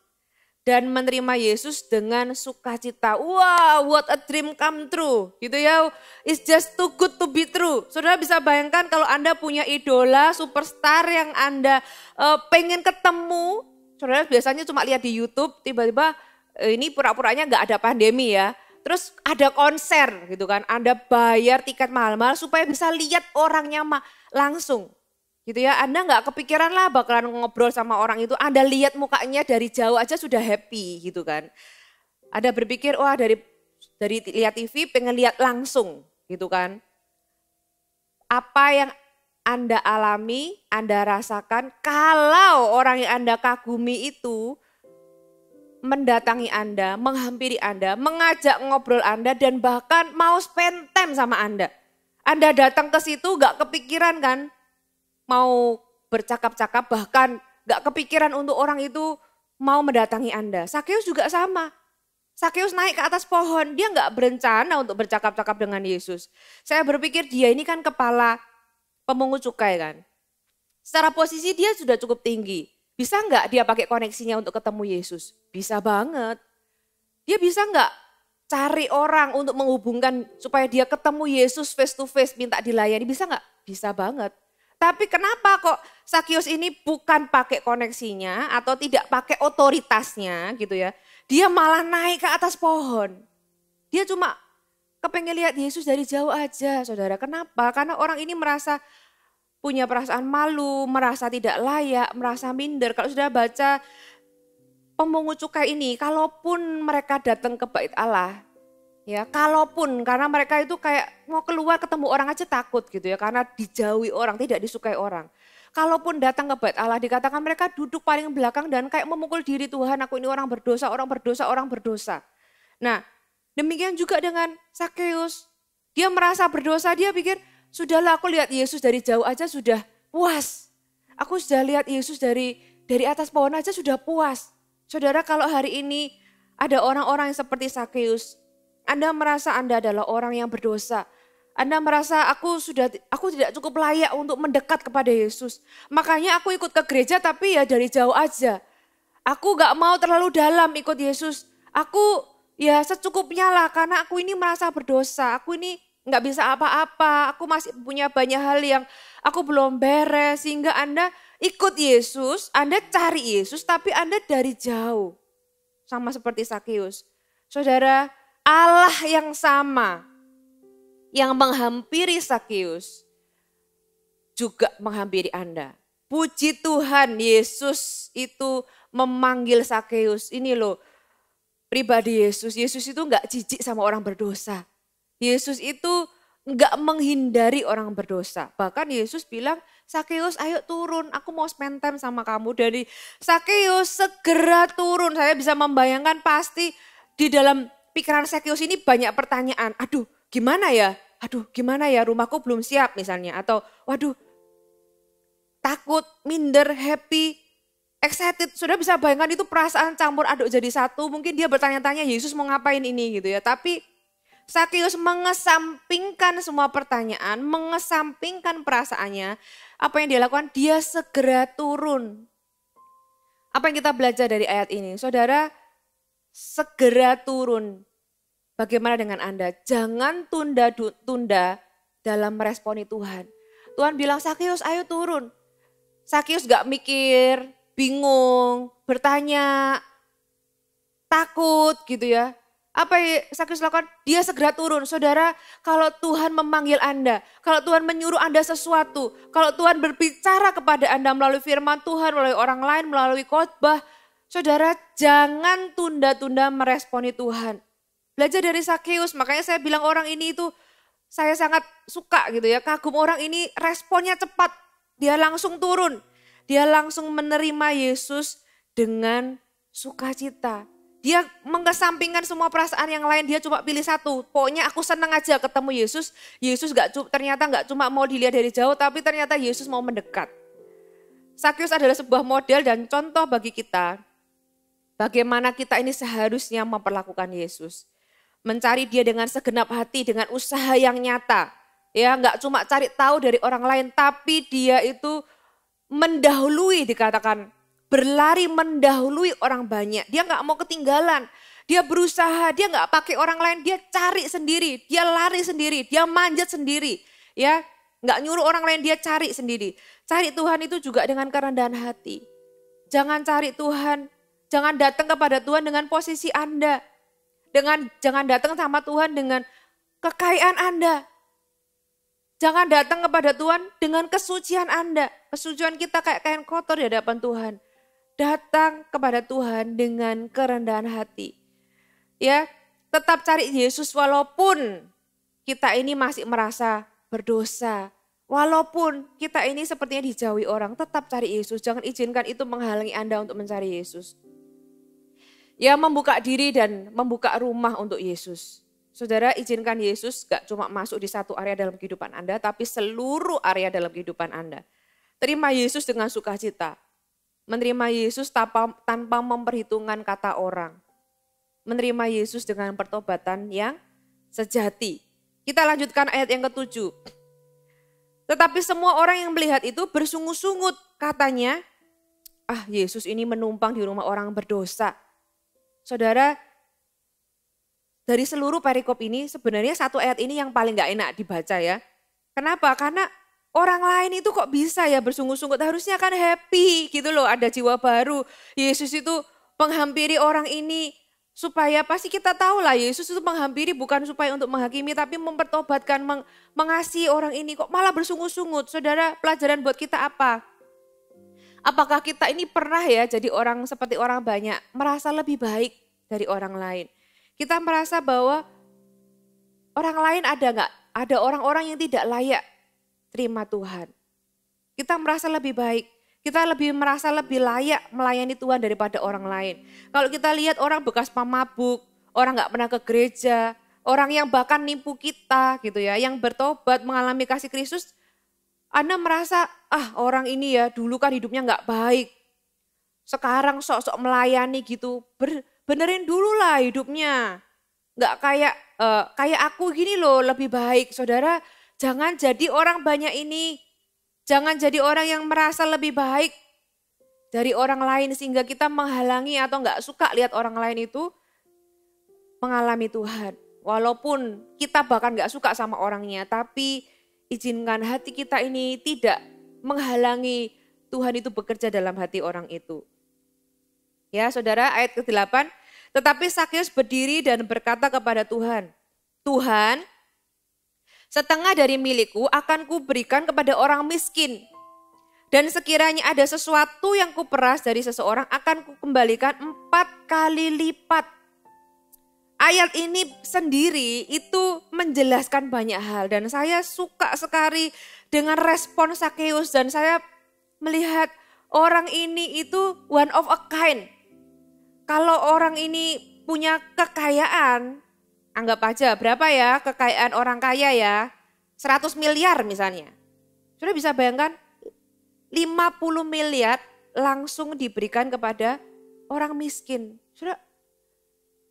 dan menerima Yesus dengan sukacita. Wow, what a dream come true. Gitu ya, it's just too good to be true. Saudara bisa bayangkan kalau Anda punya idola, superstar yang Anda pengen ketemu. Saudara biasanya cuma lihat di YouTube, tiba-tiba ini pura-puranya gak ada pandemi ya. Terus ada konser gitu kan, Anda bayar tiket mahal-mahal supaya bisa lihat orangnya langsung. Gitu ya, Anda nggak kepikiran lah bakalan ngobrol sama orang itu, Anda lihat mukanya dari jauh aja sudah happy gitu kan. Anda berpikir, wah dari lihat TV pengen lihat langsung gitu kan. apa yang Anda alami, Anda rasakan, kalau orang yang Anda kagumi itu mendatangi Anda, menghampiri Anda, mengajak ngobrol Anda, dan bahkan mau spend time sama Anda. Anda datang ke situ gak kepikiran kan mau bercakap-cakap, bahkan gak kepikiran untuk orang itu mau mendatangi Anda. Sakeus juga sama. Sakeus naik ke atas pohon, dia gak berencana untuk bercakap-cakap dengan Yesus. Saya berpikir dia ini kan kepala pemungut cukai kan. Secara posisi dia sudah cukup tinggi. Bisa nggak dia pakai koneksinya untuk ketemu Yesus? Bisa banget. Dia bisa nggak cari orang untuk menghubungkan supaya dia ketemu Yesus face to face, minta dilayani? Bisa nggak? Bisa banget. Tapi kenapa kok Sakeus ini bukan pakai koneksinya atau tidak pakai otoritasnya gitu ya. Dia malah naik ke atas pohon. Dia cuma kepengen lihat Yesus dari jauh aja, saudara. Kenapa? Karena orang ini merasa punya perasaan malu, merasa tidak layak, merasa minder. Kalau sudah baca pemungut cukai ini, kalaupun mereka datang ke bait Allah, ya kalaupun karena mereka itu kayak mau keluar ketemu orang aja takut gitu ya, karena dijauhi orang, tidak disukai orang. Kalaupun datang ke bait Allah, dikatakan mereka duduk paling belakang dan kayak memukul diri, Tuhan aku ini orang berdosa, orang berdosa, orang berdosa. Nah, demikian juga dengan Sakeus. Dia merasa berdosa, dia pikir, sudahlah aku lihat Yesus dari jauh aja sudah puas. Aku sudah lihat Yesus dari atas pohon aja sudah puas. Saudara, kalau hari ini ada orang-orang yang seperti Sakeus, Anda merasa Anda adalah orang yang berdosa. Anda merasa aku tidak cukup layak untuk mendekat kepada Yesus. Makanya aku ikut ke gereja tapi ya dari jauh aja. Aku gak mau terlalu dalam ikut Yesus. Aku ya secukupnya lah karena aku ini merasa berdosa, aku ini gak bisa apa-apa, aku masih punya banyak hal yang aku belum beres. Sehingga Anda ikut Yesus, Anda cari Yesus tapi Anda dari jauh. Sama seperti Sakeus. Saudara, Allah yang sama yang menghampiri Sakeus juga menghampiri Anda. Puji Tuhan, Yesus itu memanggil Sakeus. Ini loh, pribadi Yesus. Yesus itu enggak jijik sama orang berdosa. Yesus itu enggak menghindari orang berdosa. Bahkan Yesus bilang, Sakeus ayo turun, aku mau spend time sama kamu. Dari Sakeus segera turun. Saya bisa membayangkan pasti di dalam pikiran Sakeus ini banyak pertanyaan. Aduh gimana ya? Rumahku belum siap misalnya. Atau waduh takut, minder, happy, excited. Sudah bisa bayangkan itu perasaan campur aduk jadi satu. Mungkin dia bertanya-tanya Yesus mau ngapain ini gitu ya. Tapi Sakeus mengesampingkan semua pertanyaan, mengesampingkan perasaannya. Apa yang dia lakukan? Dia segera turun. Apa yang kita belajar dari ayat ini? Saudara, segera turun. Bagaimana dengan Anda? Jangan tunda-tunda dalam meresponi Tuhan. Tuhan bilang, Sakeus ayo turun. Sakeus gak mikir, bingung, bertanya, takut gitu ya. Apa yang Sakeus lakukan? Dia segera turun. Saudara, kalau Tuhan memanggil Anda, kalau Tuhan menyuruh Anda sesuatu, kalau Tuhan berbicara kepada Anda melalui firman Tuhan, melalui orang lain, melalui khotbah, saudara jangan tunda-tunda meresponi Tuhan. Belajar dari Sakeus, makanya saya bilang orang ini itu saya sangat suka gitu ya, kagum orang ini responnya cepat. Dia langsung turun, dia langsung menerima Yesus dengan sukacita. Dia mengesampingkan semua perasaan yang lain, dia cuma pilih satu. Pokoknya aku senang aja ketemu Yesus. Yesus ternyata gak cuma mau dilihat dari jauh, tapi ternyata Yesus mau mendekat. Sakeus adalah sebuah model dan contoh bagi kita. Bagaimana kita ini seharusnya memperlakukan Yesus. Mencari dia dengan segenap hati, dengan usaha yang nyata. Ya, gak cuma cari tahu dari orang lain, tapi dia itu mendahului, dikatakan berlari mendahului orang banyak. Dia gak mau ketinggalan, dia berusaha, dia gak pakai orang lain, dia cari sendiri, dia lari sendiri, dia manjat sendiri. Ya, gak nyuruh orang lain, dia cari sendiri. Cari Tuhan itu juga dengan kerendahan hati. Jangan cari Tuhan, jangan datang kepada Tuhan dengan posisi Anda. Jangan datang sama Tuhan dengan kekayaan Anda. Jangan datang kepada Tuhan dengan kesucian Anda. Kesucian kita kayak kain kotor di hadapan Tuhan. Datang kepada Tuhan dengan kerendahan hati. Ya, tetap cari Yesus walaupun kita ini masih merasa berdosa. Walaupun kita ini sepertinya dijauhi orang, tetap cari Yesus. Jangan izinkan itu menghalangi Anda untuk mencari Yesus. Ya, membuka diri dan membuka rumah untuk Yesus. Saudara, izinkan Yesus gak cuma masuk di satu area dalam kehidupan Anda, tapi seluruh area dalam kehidupan Anda. Terima Yesus dengan sukacita. Menerima Yesus tanpa memperhitungkan kata orang. Menerima Yesus dengan pertobatan yang sejati. Kita lanjutkan ayat yang ke-7. Tetapi semua orang yang melihat itu bersungut-sungut, katanya, Yesus ini menumpang di rumah orang berdosa. Saudara, dari seluruh perikop ini sebenarnya satu ayat ini yang paling gak enak dibaca ya. Kenapa? Karena orang lain itu kok bisa ya bersungut-sungut, harusnya kan happy gitu loh, ada jiwa baru. Yesus itu menghampiri orang ini supaya pasti kita tahu lah Yesus itu menghampiri bukan supaya untuk menghakimi tapi mempertobatkan, mengasihi orang ini, kok malah bersungut-sungut. Saudara, pelajaran buat kita apa? Apakah kita ini pernah ya jadi orang seperti orang banyak, merasa lebih baik dari orang lain? Kita merasa bahwa orang lain ada orang-orang yang tidak layak terima Tuhan. Kita merasa lebih baik. Kita merasa lebih layak melayani Tuhan daripada orang lain. Kalau kita lihat orang bekas pemabuk, orang gak pernah ke gereja, orang yang bahkan nipu kita gitu ya, yang bertobat mengalami kasih Kristus, Anda merasa orang ini ya dulu kan hidupnya gak baik. Sekarang sok-sok melayani gitu, benerin dulu lah hidupnya. Gak kayak aku gini loh lebih baik. Saudara, jangan jadi orang banyak ini. Jangan jadi orang yang merasa lebih baik dari orang lain sehingga kita menghalangi atau gak suka lihat orang lain itu mengalami Tuhan. Walaupun kita bahkan gak suka sama orangnya, tapi izinkan hati kita ini tidak menghalangi Tuhan itu bekerja dalam hati orang itu. Ya saudara, ayat ke-8. Tetapi Sakeus berdiri dan berkata kepada Tuhan, Tuhan, setengah dari milikku akan kuberikan kepada orang miskin. Dan sekiranya ada sesuatu yang kuperas dari seseorang akan kukembalikan 4 kali lipat. Ayat ini sendiri itu menjelaskan banyak hal. Dan saya suka sekali dengan respon Sakeus. Dan saya melihat orang ini itu one of a kind. Kalau orang ini punya kekayaan, anggap aja berapa ya kekayaan orang kaya ya, 100 miliar misalnya. Sudah bisa bayangkan 50 miliar langsung diberikan kepada orang miskin. Sudah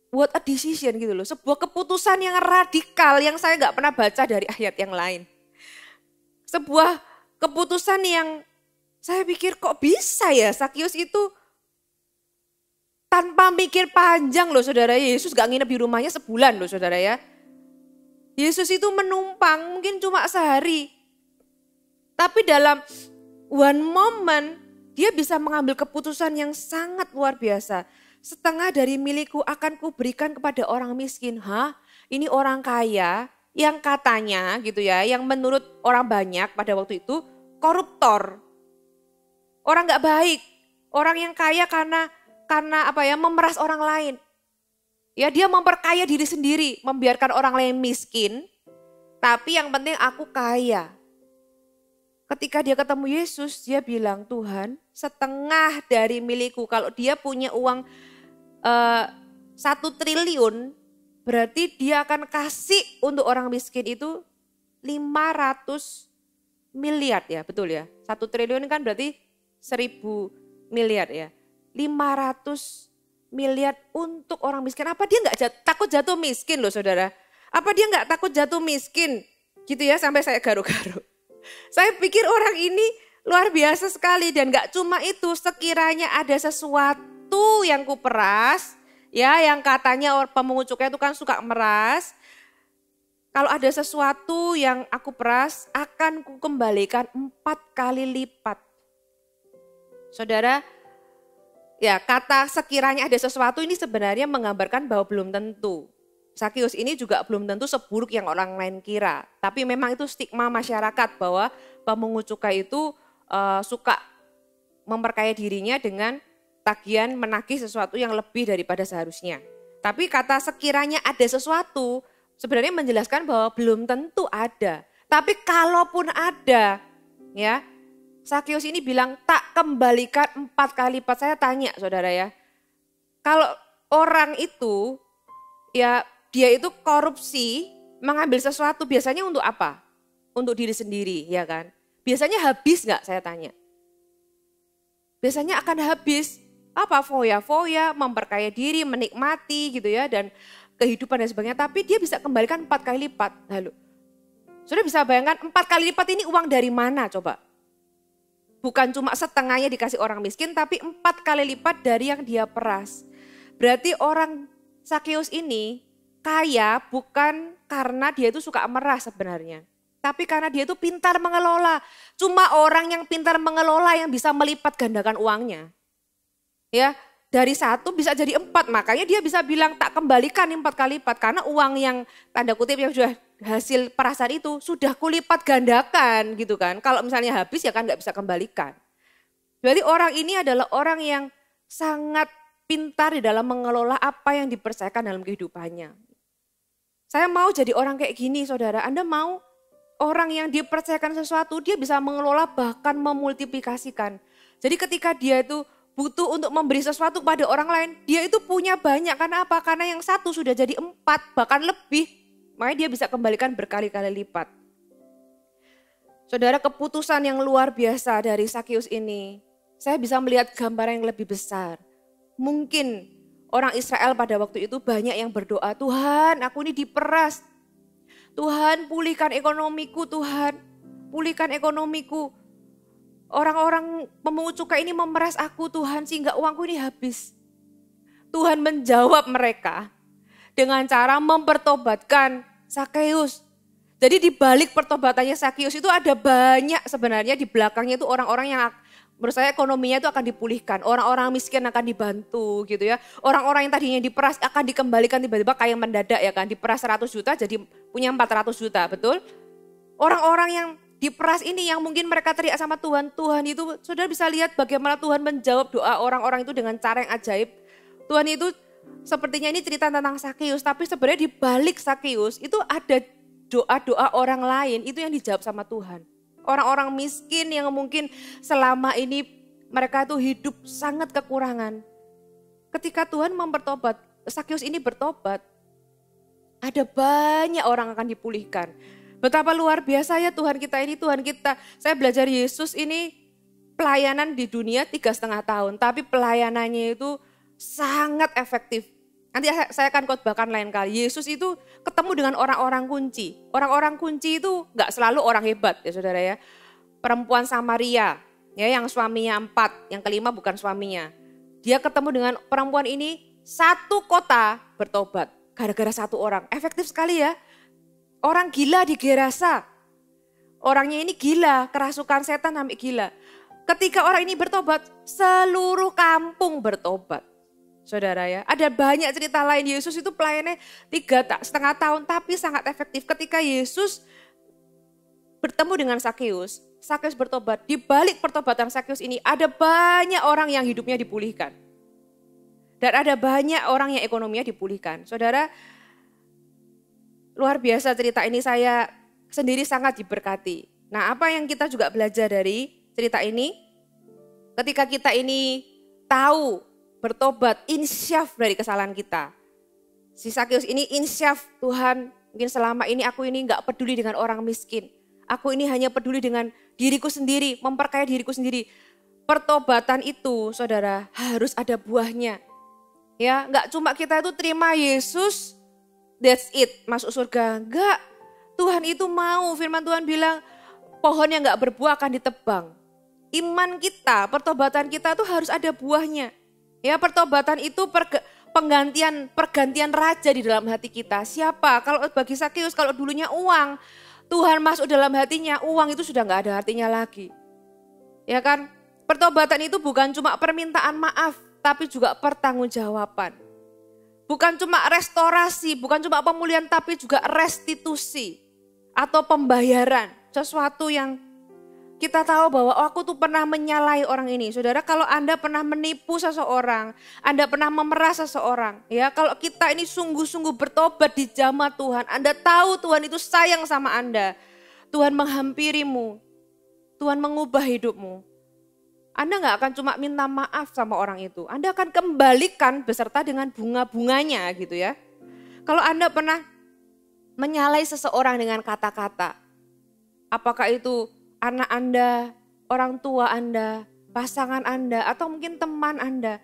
what a decision gitu loh, sebuah keputusan yang radikal yang saya gak pernah baca dari ayat yang lain. Sebuah keputusan yang saya pikir kok bisa ya Sakeus itu tanpa mikir panjang loh saudara. Yesus gak nginep di rumahnya sebulan loh saudara ya. Yesus itu menumpang mungkin cuma sehari. Tapi dalam one moment dia bisa mengambil keputusan yang sangat luar biasa. Setengah dari milikku akan kuberikan kepada orang miskin. Ini orang kaya yang katanya gitu ya, yang menurut orang banyak pada waktu itu koruptor. Orang gak baik. Orang yang kaya karena memeras orang lain. Ya dia memperkaya diri sendiri, membiarkan orang lain miskin, tapi yang penting aku kaya. Ketika dia ketemu Yesus, dia bilang, Tuhan setengah dari milikku. Kalau dia punya uang 1 triliun, berarti dia akan kasih untuk orang miskin itu 500 miliar ya, betul ya. 1 triliun kan berarti 1000 miliar ya. 500 miliar untuk orang miskin. Apa dia nggak takut jatuh miskin loh saudara? Apa dia nggak takut jatuh miskin? Gitu ya, sampai saya garu-garu. Saya pikir orang ini luar biasa sekali dan nggak cuma itu. Sekiranya ada sesuatu yang kuperas, ya yang katanya pemungut cukai itu kan suka meras. Kalau ada sesuatu yang aku peras akan kukembalikan 4 kali lipat. Saudara, ya kata sekiranya ada sesuatu ini sebenarnya menggambarkan bahwa belum tentu. Sakeus ini juga belum tentu seburuk yang orang lain kira. Tapi memang itu stigma masyarakat bahwa pemungut cukai itu suka memperkaya dirinya dengan tagihan menagih sesuatu yang lebih daripada seharusnya. Tapi kata sekiranya ada sesuatu sebenarnya menjelaskan bahwa belum tentu ada. Tapi kalaupun ada, ya, Sakeus ini bilang tak kembalikan 4 kali lipat. Saya tanya saudara ya, kalau orang itu, ya dia itu korupsi, mengambil sesuatu biasanya untuk apa? Untuk diri sendiri, ya kan? Biasanya habis nggak saya tanya? Biasanya akan habis. Apa? Foya-foya, memperkaya diri, menikmati gitu ya, dan kehidupan dan sebagainya. Tapi dia bisa kembalikan 4 kali lipat. Lalu, sudah bisa bayangkan 4 kali lipat ini uang dari mana coba? Bukan cuma setengahnya dikasih orang miskin, tapi 4 kali lipat dari yang dia peras. Berarti orang Sakeus ini kaya bukan karena dia itu suka meras sebenarnya. Tapi karena dia itu pintar mengelola. Cuma orang yang pintar mengelola yang bisa melipat gandakan uangnya. Ya, dari 1 bisa jadi 4, makanya dia bisa bilang tak kembalikan 4 kali lipat. Karena uang yang tanda kutip yang sudah hasil perasan itu sudah kulipat gandakan gitu kan. Kalau misalnya habis ya kan gak bisa kembalikan. Berarti orang ini adalah orang yang sangat pintar di dalam mengelola apa yang dipercayakan dalam kehidupannya. Saya mau jadi orang kayak gini saudara, Anda mau orang yang dipercayakan sesuatu dia bisa mengelola bahkan memultiplikasikan. Jadi ketika dia itu butuh untuk memberi sesuatu pada orang lain, dia itu punya banyak. Karena apa? Karena yang 1 sudah jadi 4 bahkan lebih. Makanya dia bisa kembalikan berkali-kali lipat. Saudara, keputusan yang luar biasa dari Sakeus ini, saya bisa melihat gambaran yang lebih besar. Mungkin orang Israel pada waktu itu banyak yang berdoa, Tuhan aku ini diperas. Tuhan pulihkan ekonomiku, Tuhan pulihkan ekonomiku. Orang-orang pemungut cukai ini memeras aku Tuhan sehingga uangku ini habis. Tuhan menjawab mereka dengan cara mempertobatkan Sakeus. Jadi di balik pertobatannya Sakeus itu ada banyak sebenarnya di belakangnya itu orang-orang yang menurut saya ekonominya itu akan dipulihkan. Orang-orang miskin akan dibantu gitu ya. Orang-orang yang tadinya diperas akan dikembalikan tiba-tiba kayak mendadak ya kan. Diperas 100 juta jadi punya 400 juta, betul? Orang-orang yang diperas ini yang mungkin mereka teriak sama Tuhan. Tuhan itu, saudara bisa lihat bagaimana Tuhan menjawab doa orang-orang itu dengan cara yang ajaib. Tuhan itu sepertinya ini cerita tentang Sakeus. Tapi sebenarnya di balik Sakeus itu ada doa-doa orang lain. Itu yang dijawab sama Tuhan. Orang-orang miskin yang mungkin selama ini mereka itu hidup sangat kekurangan. Ketika Tuhan mempertobat, Sakeus ini bertobat. Ada banyak orang akan dipulihkan. Betapa luar biasa ya Tuhan kita ini, Tuhan kita. Saya belajar Yesus ini pelayanan di dunia 3,5 tahun. Tapi pelayanannya itu sangat efektif. Nanti saya akan khotbahkan lain kali. Yesus itu ketemu dengan orang-orang kunci. Orang-orang kunci itu gak selalu orang hebat ya saudara ya. Perempuan Samaria ya yang suaminya 4, yang kelima bukan suaminya. Dia ketemu dengan perempuan ini 1 kota bertobat. Gara-gara 1 orang, efektif sekali ya. Orang gila di Gerasa, orangnya ini gila, kerasukan setan sampai gila. Ketika orang ini bertobat, seluruh kampung bertobat. Saudara ya, ada banyak cerita lain. Yesus itu pelayannya 3,5 tahun tapi sangat efektif. Ketika Yesus bertemu dengan Sakeus, Sakeus bertobat. Di balik pertobatan Sakeus ini ada banyak orang yang hidupnya dipulihkan. Dan ada banyak orang yang ekonominya dipulihkan. Saudara, luar biasa cerita ini, saya sendiri sangat diberkati. Nah, apa yang kita juga belajar dari cerita ini? Ketika kita ini tahu bertobat, insyaf dari kesalahan kita. Si Sakeus ini insyaf, Tuhan mungkin selama ini aku ini gak peduli dengan orang miskin. Aku ini hanya peduli dengan diriku sendiri, memperkaya diriku sendiri. Pertobatan itu saudara harus ada buahnya. Ya, gak cuma kita itu terima Yesus, that's it, masuk surga. Enggak, Tuhan itu mau, firman Tuhan bilang pohon yang gak berbuah akan ditebang. Iman kita, pertobatan kita itu harus ada buahnya. Ya, pertobatan itu pergantian raja di dalam hati kita. Siapa? Kalau bagi Sakeus, kalau dulunya uang, Tuhan masuk dalam hatinya, uang itu sudah gak ada artinya lagi. Ya kan? Pertobatan itu bukan cuma permintaan maaf, tapi juga pertanggungjawaban. Bukan cuma restorasi, bukan cuma pemulihan, tapi juga restitusi atau pembayaran. Sesuatu yang kita tahu bahwa aku tuh pernah menyalahi orang ini. Saudara, kalau Anda pernah menipu seseorang, Anda pernah memeras seseorang, ya kalau kita ini sungguh-sungguh bertobat di jamaah Tuhan, Anda tahu Tuhan itu sayang sama Anda. Tuhan menghampirimu, Tuhan mengubah hidupmu, Anda nggak akan cuma minta maaf sama orang itu, Anda akan kembalikan beserta dengan bunga-bunganya gitu ya. Kalau Anda pernah menyalai seseorang dengan kata-kata, apakah itu anak Anda, orang tua Anda, pasangan Anda, atau mungkin teman Anda.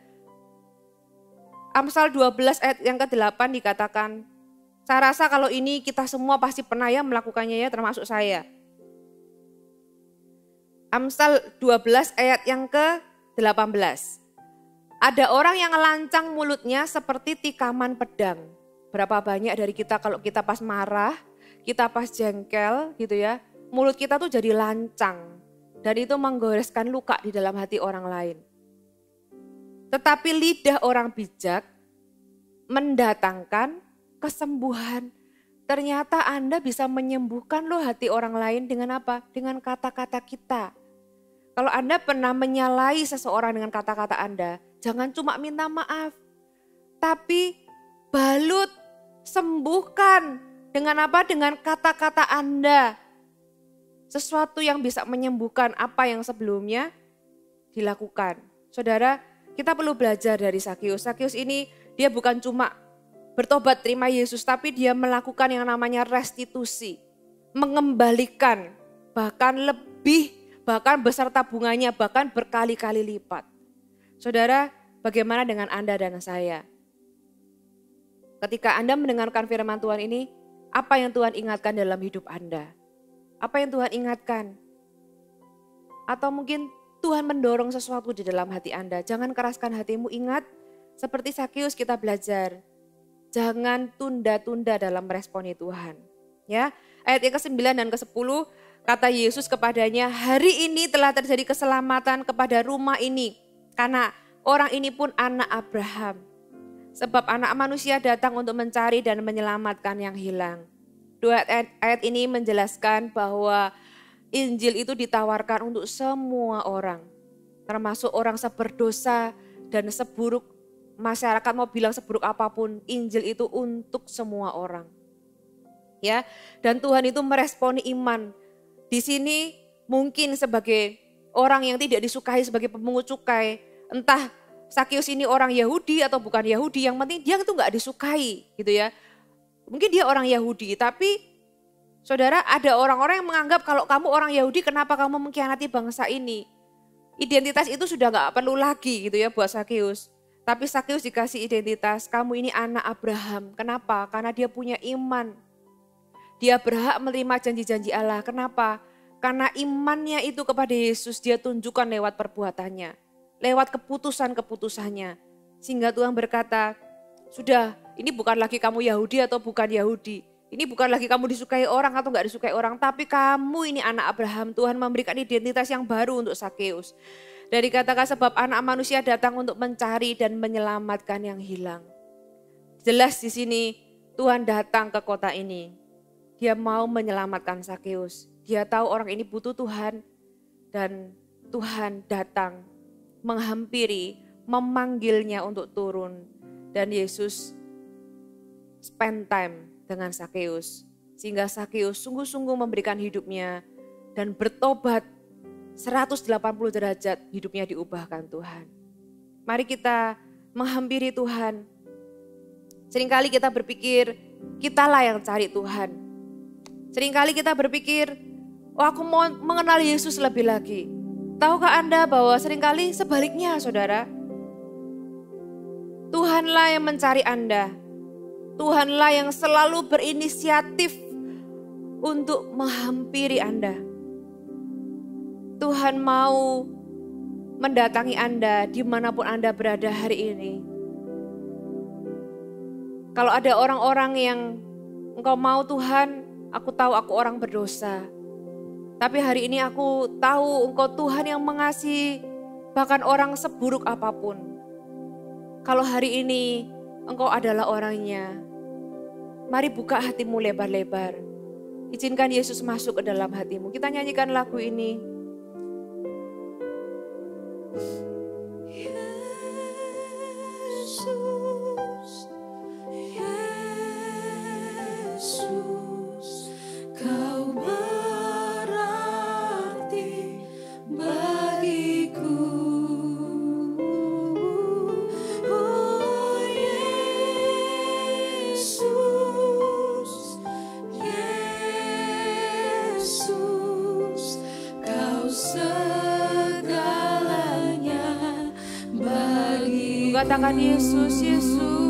Amsal 12 ayat yang ke-8 dikatakan, saya rasa kalau ini kita semua pasti pernah ya melakukannya ya, termasuk saya. Amsal 12 ayat yang ke-18. Ada orang yang lancang mulutnya seperti tikaman pedang. Berapa banyak dari kita kalau kita pas marah, kita pas jengkel gitu ya, mulut kita tuh jadi lancang. Dan itu menggoreskan luka di dalam hati orang lain. Tetapi lidah orang bijak mendatangkan kesembuhan. Ternyata Anda bisa menyembuhkan loh hati orang lain dengan apa? Dengan kata-kata kita. Kalau Anda pernah menyalahi seseorang dengan kata-kata Anda, jangan cuma minta maaf. Tapi balut, sembuhkan. Dengan apa? Dengan kata-kata Anda. Sesuatu yang bisa menyembuhkan apa yang sebelumnya dilakukan. Saudara, kita perlu belajar dari Sakeus. Sakeus ini dia bukan cuma bertobat terima Yesus, tapi dia melakukan yang namanya restitusi. Mengembalikan, bahkan lebih, bahkan beserta bunganya, bahkan berkali-kali lipat. Saudara, bagaimana dengan Anda dan saya? Ketika Anda mendengarkan firman Tuhan ini, apa yang Tuhan ingatkan dalam hidup Anda? Apa yang Tuhan ingatkan? Atau mungkin Tuhan mendorong sesuatu di dalam hati Anda. Jangan keraskan hatimu, ingat seperti Sakeus kita belajar. Jangan tunda-tunda dalam meresponi Tuhan. Ya, ayat yang ke-9 dan ke-10 kata Yesus kepadanya, hari ini telah terjadi keselamatan kepada rumah ini. Karena orang ini pun anak Abraham. Sebab anak manusia datang untuk mencari dan menyelamatkan yang hilang. Dua ayat ini menjelaskan bahwa Injil itu ditawarkan untuk semua orang, termasuk orang seberdosa dan seburuk masyarakat, mau bilang seburuk apapun, Injil itu untuk semua orang. Ya, dan Tuhan itu meresponi iman. Di sini mungkin sebagai orang yang tidak disukai sebagai pemungut cukai, entah Sakeus ini orang Yahudi atau bukan Yahudi, yang penting dia itu nggak disukai gitu ya. Mungkin dia orang Yahudi, tapi saudara, ada orang-orang yang menganggap kalau kamu orang Yahudi, kenapa kamu mengkhianati bangsa ini? Identitas itu sudah gak perlu lagi gitu ya buat Sakeus. Tapi Sakeus dikasih identitas, kamu ini anak Abraham. Kenapa? Karena dia punya iman. Dia berhak menerima janji-janji Allah. Kenapa? Karena imannya itu kepada Yesus dia tunjukkan lewat perbuatannya. Lewat keputusan-keputusannya. Sehingga Tuhan berkata, sudah ini bukan lagi kamu Yahudi atau bukan Yahudi. Ini bukan lagi kamu disukai orang atau gak disukai orang, tapi kamu ini anak Abraham. Tuhan memberikan identitas yang baru untuk Sakeus. Dari kata-kata sebab anak manusia datang untuk mencari dan menyelamatkan yang hilang. Jelas di sini Tuhan datang ke kota ini. Dia mau menyelamatkan Sakeus. Dia tahu orang ini butuh Tuhan dan Tuhan datang menghampiri, memanggilnya untuk turun. Dan Yesus spend time dengan Sakeus, sehingga Sakeus sungguh-sungguh memberikan hidupnya dan bertobat 180 derajat, hidupnya diubahkan Tuhan. Mari kita menghampiri Tuhan. Seringkali kita berpikir kitalah yang cari Tuhan. Seringkali kita berpikir, oh aku mau mengenal Yesus lebih lagi. Tahukah Anda bahwa seringkali sebaliknya saudara, Tuhanlah yang mencari Anda. Tuhanlah yang selalu berinisiatif untuk menghampiri Anda. Tuhan mau mendatangi Anda dimanapun Anda berada hari ini. Kalau ada orang-orang yang engkau mau Tuhan, aku tahu aku orang berdosa. Tapi hari ini aku tahu engkau Tuhan yang mengasihi bahkan orang seburuk apapun. Kalau hari ini engkau adalah orangnya, mari buka hatimu lebar-lebar. Izinkan Yesus masuk ke dalam hatimu. Kita nyanyikan lagu ini. Yesus, Yesus, Kau katakan Yesus, Yesus.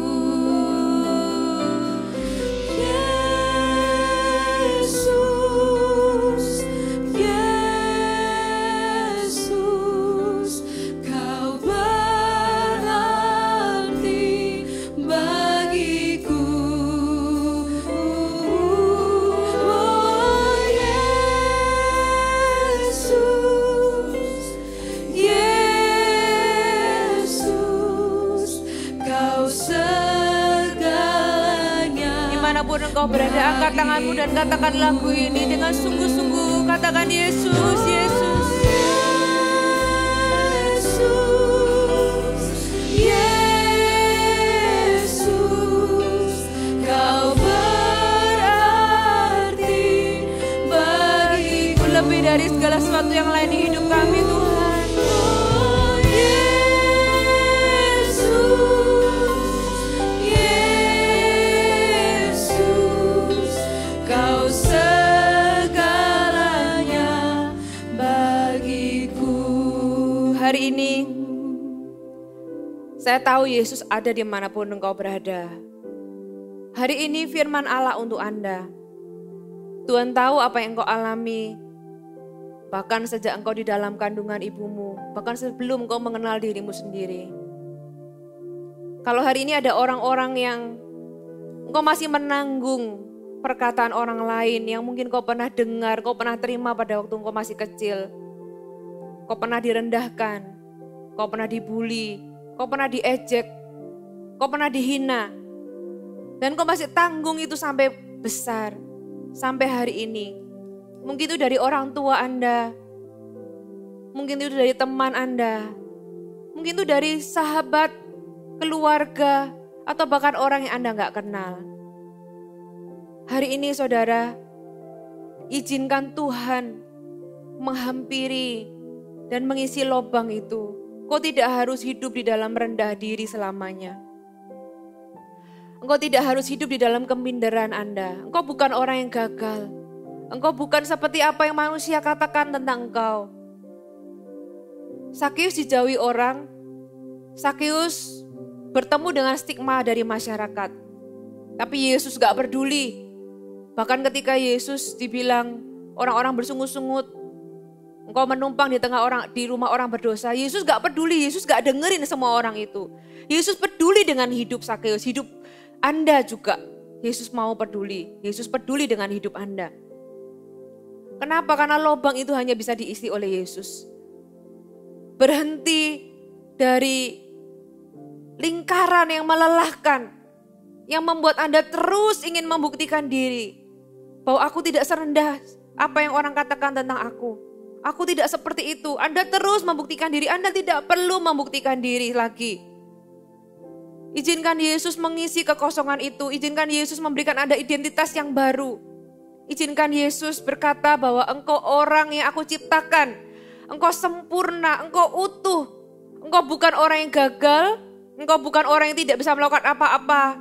Engkau berada, angkat tanganmu dan katakan lagu ini dengan sungguh-sungguh. Katakan Yesus, Yesus. Yesus, Yesus, Kau berarti bagiku lebih dari segala sesuatu yang lain di hidup kami, Tuhan. Hari ini, saya tahu Yesus ada dimanapun engkau berada. Hari ini firman Allah untuk Anda. Tuhan tahu apa yang engkau alami, bahkan sejak engkau di dalam kandungan ibumu, bahkan sebelum engkau mengenal dirimu sendiri. Kalau hari ini ada orang-orang yang engkau masih menanggung perkataan orang lain yang mungkin kau pernah dengar, kau pernah terima pada waktu engkau masih kecil. Kau pernah direndahkan, kau pernah dibully, kau pernah diejek, kau pernah dihina. Dan kau masih tanggung itu sampai besar, sampai hari ini. Mungkin itu dari orang tua Anda, mungkin itu dari teman Anda, mungkin itu dari sahabat, keluarga, atau bahkan orang yang Anda gak kenal. Hari ini saudara, izinkan Tuhan menghampiri dan mengisi lubang itu. Kau tidak harus hidup di dalam rendah diri selamanya. Engkau tidak harus hidup di dalam keminderan Anda. Engkau bukan orang yang gagal. Engkau bukan seperti apa yang manusia katakan tentang engkau. Sakeus dijauhi orang. Sakeus bertemu dengan stigma dari masyarakat. Tapi Yesus gak peduli. Bahkan ketika Yesus dibilang orang-orang bersungut-sungut, engkau menumpang di rumah orang berdosa. Yesus gak peduli, Yesus gak dengerin semua orang itu. Yesus peduli dengan hidup Sakeus, hidup Anda juga. Yesus mau peduli, Yesus peduli dengan hidup Anda. Kenapa? Karena lubang itu hanya bisa diisi oleh Yesus. Berhenti dari lingkaran yang melelahkan, yang membuat Anda terus ingin membuktikan diri. Bahwa aku tidak serendah apa yang orang katakan tentang aku. Aku tidak seperti itu. Anda terus membuktikan diri. Anda tidak perlu membuktikan diri lagi. Izinkan Yesus mengisi kekosongan itu. Izinkan Yesus memberikan Anda identitas yang baru. Izinkan Yesus berkata bahwa engkau orang yang aku ciptakan. Engkau sempurna, engkau utuh. Engkau bukan orang yang gagal. Engkau bukan orang yang tidak bisa melakukan apa-apa.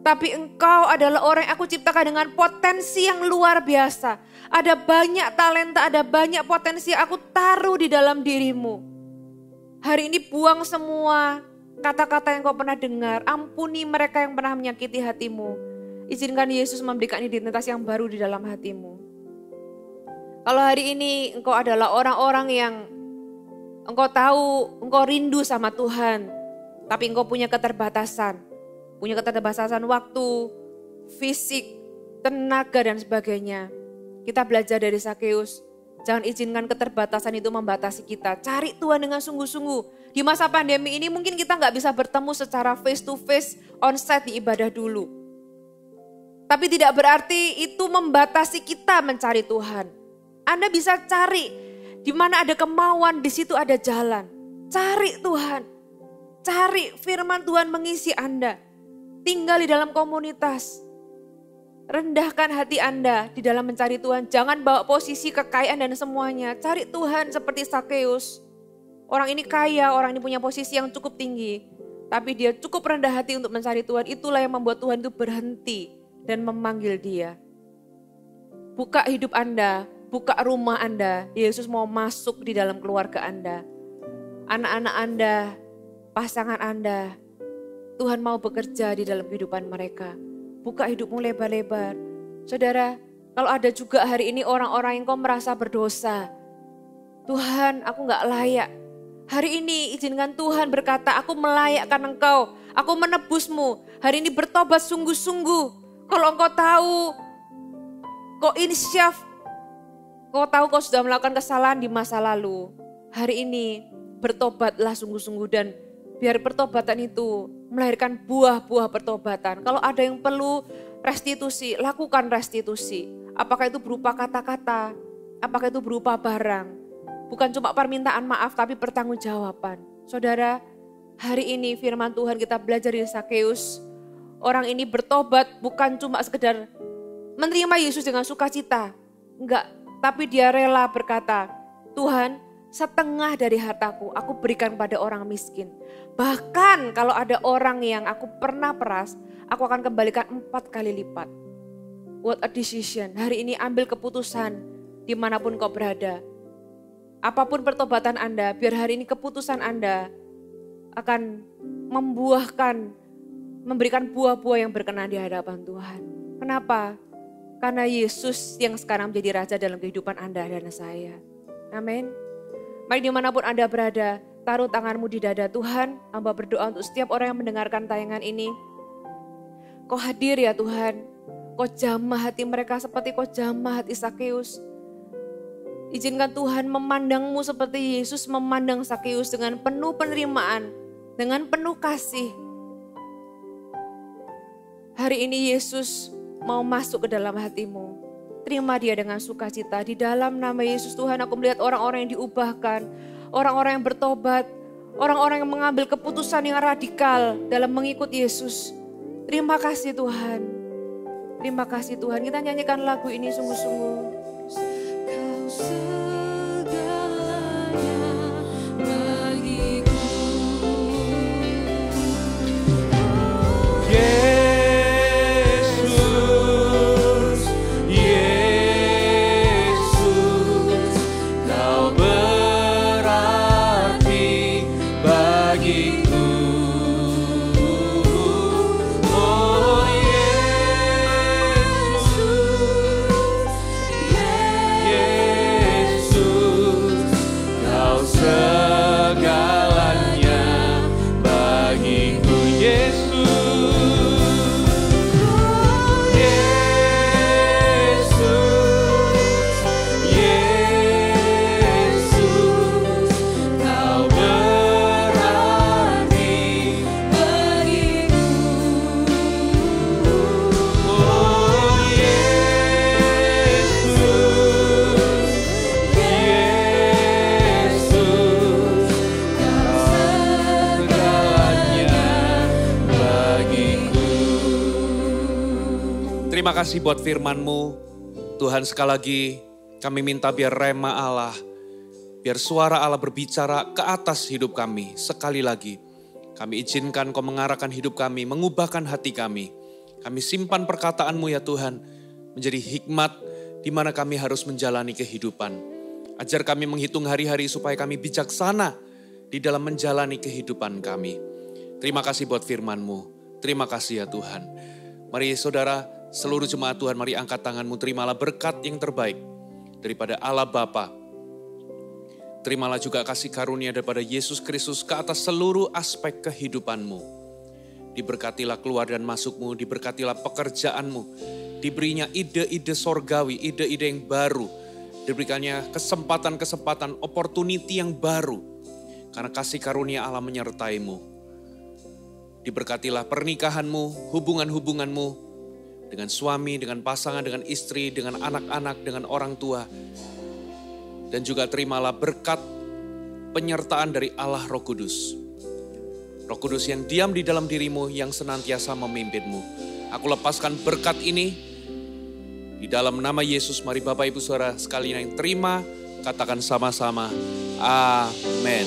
Tapi engkau adalah orang yang aku ciptakan dengan potensi yang luar biasa. Ada banyak talenta, ada banyak potensi yang aku taruh di dalam dirimu. Hari ini buang semua kata-kata yang kau pernah dengar. Ampuni mereka yang pernah menyakiti hatimu. Izinkan Yesus memberikan identitas yang baru di dalam hatimu. Kalau hari ini engkau adalah orang-orang yang engkau tahu, engkau rindu sama Tuhan. Tapi engkau punya keterbatasan. Punya keterbatasan waktu, fisik, tenaga dan sebagainya. Kita belajar dari Sakeus. Jangan izinkan keterbatasan itu membatasi kita. Cari Tuhan dengan sungguh-sungguh. Di masa pandemi ini mungkin kita gak bisa bertemu secara face to face, onsite di ibadah dulu. Tapi tidak berarti itu membatasi kita mencari Tuhan. Anda bisa cari. Di mana ada kemauan, di situ ada jalan. Cari Tuhan. Cari firman Tuhan mengisi Anda. Tinggal di dalam komunitas. Rendahkan hati Anda di dalam mencari Tuhan. Jangan bawa posisi kekayaan dan semuanya. Cari Tuhan seperti Sakeus. Orang ini kaya, orang ini punya posisi yang cukup tinggi. Tapi dia cukup rendah hati untuk mencari Tuhan. Itulah yang membuat Tuhan itu berhenti dan memanggil dia. Buka hidup Anda, buka rumah Anda. Yesus mau masuk di dalam keluarga Anda. Anak-anak Anda, pasangan Anda, Tuhan mau bekerja di dalam kehidupan mereka. Buka hidupmu lebar-lebar. Saudara, kalau ada juga hari ini orang-orang yang kau merasa berdosa. Tuhan, aku gak layak. Hari ini izinkan Tuhan berkata, aku melayakkan engkau. Aku menebusmu. Hari ini bertobat sungguh-sungguh. Kalau engkau tahu, kau insyaf, kau tahu kau sudah melakukan kesalahan di masa lalu. Hari ini bertobatlah sungguh-sungguh dan biar pertobatan itu melahirkan buah-buah pertobatan. Kalau ada yang perlu restitusi, lakukan restitusi. Apakah itu berupa kata-kata, apakah itu berupa barang. Bukan cuma permintaan maaf tapi pertanggungjawaban. Saudara, hari ini firman Tuhan kita belajar dari Sakeus. Orang ini bertobat bukan cuma sekedar menerima Yesus dengan sukacita. Enggak, tapi dia rela berkata, Tuhan, setengah dari hartaku aku berikan pada orang miskin. Bahkan kalau ada orang yang aku pernah peras, aku akan kembalikan 4 kali lipat. What a decision. Hari ini ambil keputusan dimanapun kau berada. Apapun pertobatan Anda, biar hari ini keputusan Anda akan memberikan buah-buah yang berkenan di hadapan Tuhan. Kenapa? Karena Yesus yang sekarang menjadi Raja dalam kehidupan Anda dan saya. Amin. Mari dimanapun Anda berada, taruh tanganmu di dada Tuhan. Hamba berdoa untuk setiap orang yang mendengarkan tayangan ini. Kau hadir ya Tuhan. Kau jamah hati mereka seperti kau jamah hati Sakeus. Izinkan Tuhan memandangmu seperti Yesus memandang Sakeus dengan penuh penerimaan, dengan penuh kasih. Hari ini Yesus mau masuk ke dalam hatimu. Terima dia dengan sukacita. Di dalam nama Yesus Tuhan aku melihat orang-orang yang diubahkan, orang-orang yang bertobat, orang-orang yang mengambil keputusan yang radikal dalam mengikut Yesus. Terima kasih Tuhan. Terima kasih Tuhan. Kita nyanyikan lagu ini sungguh-sungguh. Kau segalanya bagiku. Yesus, Yesus, Kau berarti bagiku. Oh Yesus, Yesus, Kau segalanya bagiku. Yesus, Yesus, Yesus, Kau berarti bagiku. Oh Yesus, Yesus, Kau segalanya bagiku. Terima kasih buat firman-Mu. Tuhan, sekali lagi kami minta biar rema Allah, biar suara Allah berbicara ke atas hidup kami. Sekali lagi kami izinkan Kau mengarahkan hidup kami, mengubahkan hati kami. Kami simpan perkataan-Mu ya Tuhan, menjadi hikmat di mana kami harus menjalani kehidupan. Ajar kami menghitung hari-hari supaya kami bijaksana di dalam menjalani kehidupan kami. Terima kasih buat firman-Mu. Terima kasih ya Tuhan. Mari saudara, seluruh jemaat Tuhan, mari angkat tanganmu, terimalah berkat yang terbaik daripada Allah Bapa. Terimalah juga kasih karunia daripada Yesus Kristus ke atas seluruh aspek kehidupanmu. Diberkatilah keluar dan masukmu, diberkatilah pekerjaanmu, diberinya ide-ide sorgawi, ide-ide yang baru, diberikannya kesempatan-kesempatan, opportunity yang baru, karena kasih karunia Allah menyertaimu. Diberkatilah pernikahanmu, hubungan-hubunganmu, dengan suami, dengan pasangan, dengan istri, dengan anak-anak, dengan orang tua. Dan juga terimalah berkat penyertaan dari Allah Roh Kudus. Roh Kudus yang diam di dalam dirimu, yang senantiasa memimpinmu. Aku lepaskan berkat ini di dalam nama Yesus. Mari Bapak Ibu Saudara sekalian yang terima, katakan sama-sama, amin.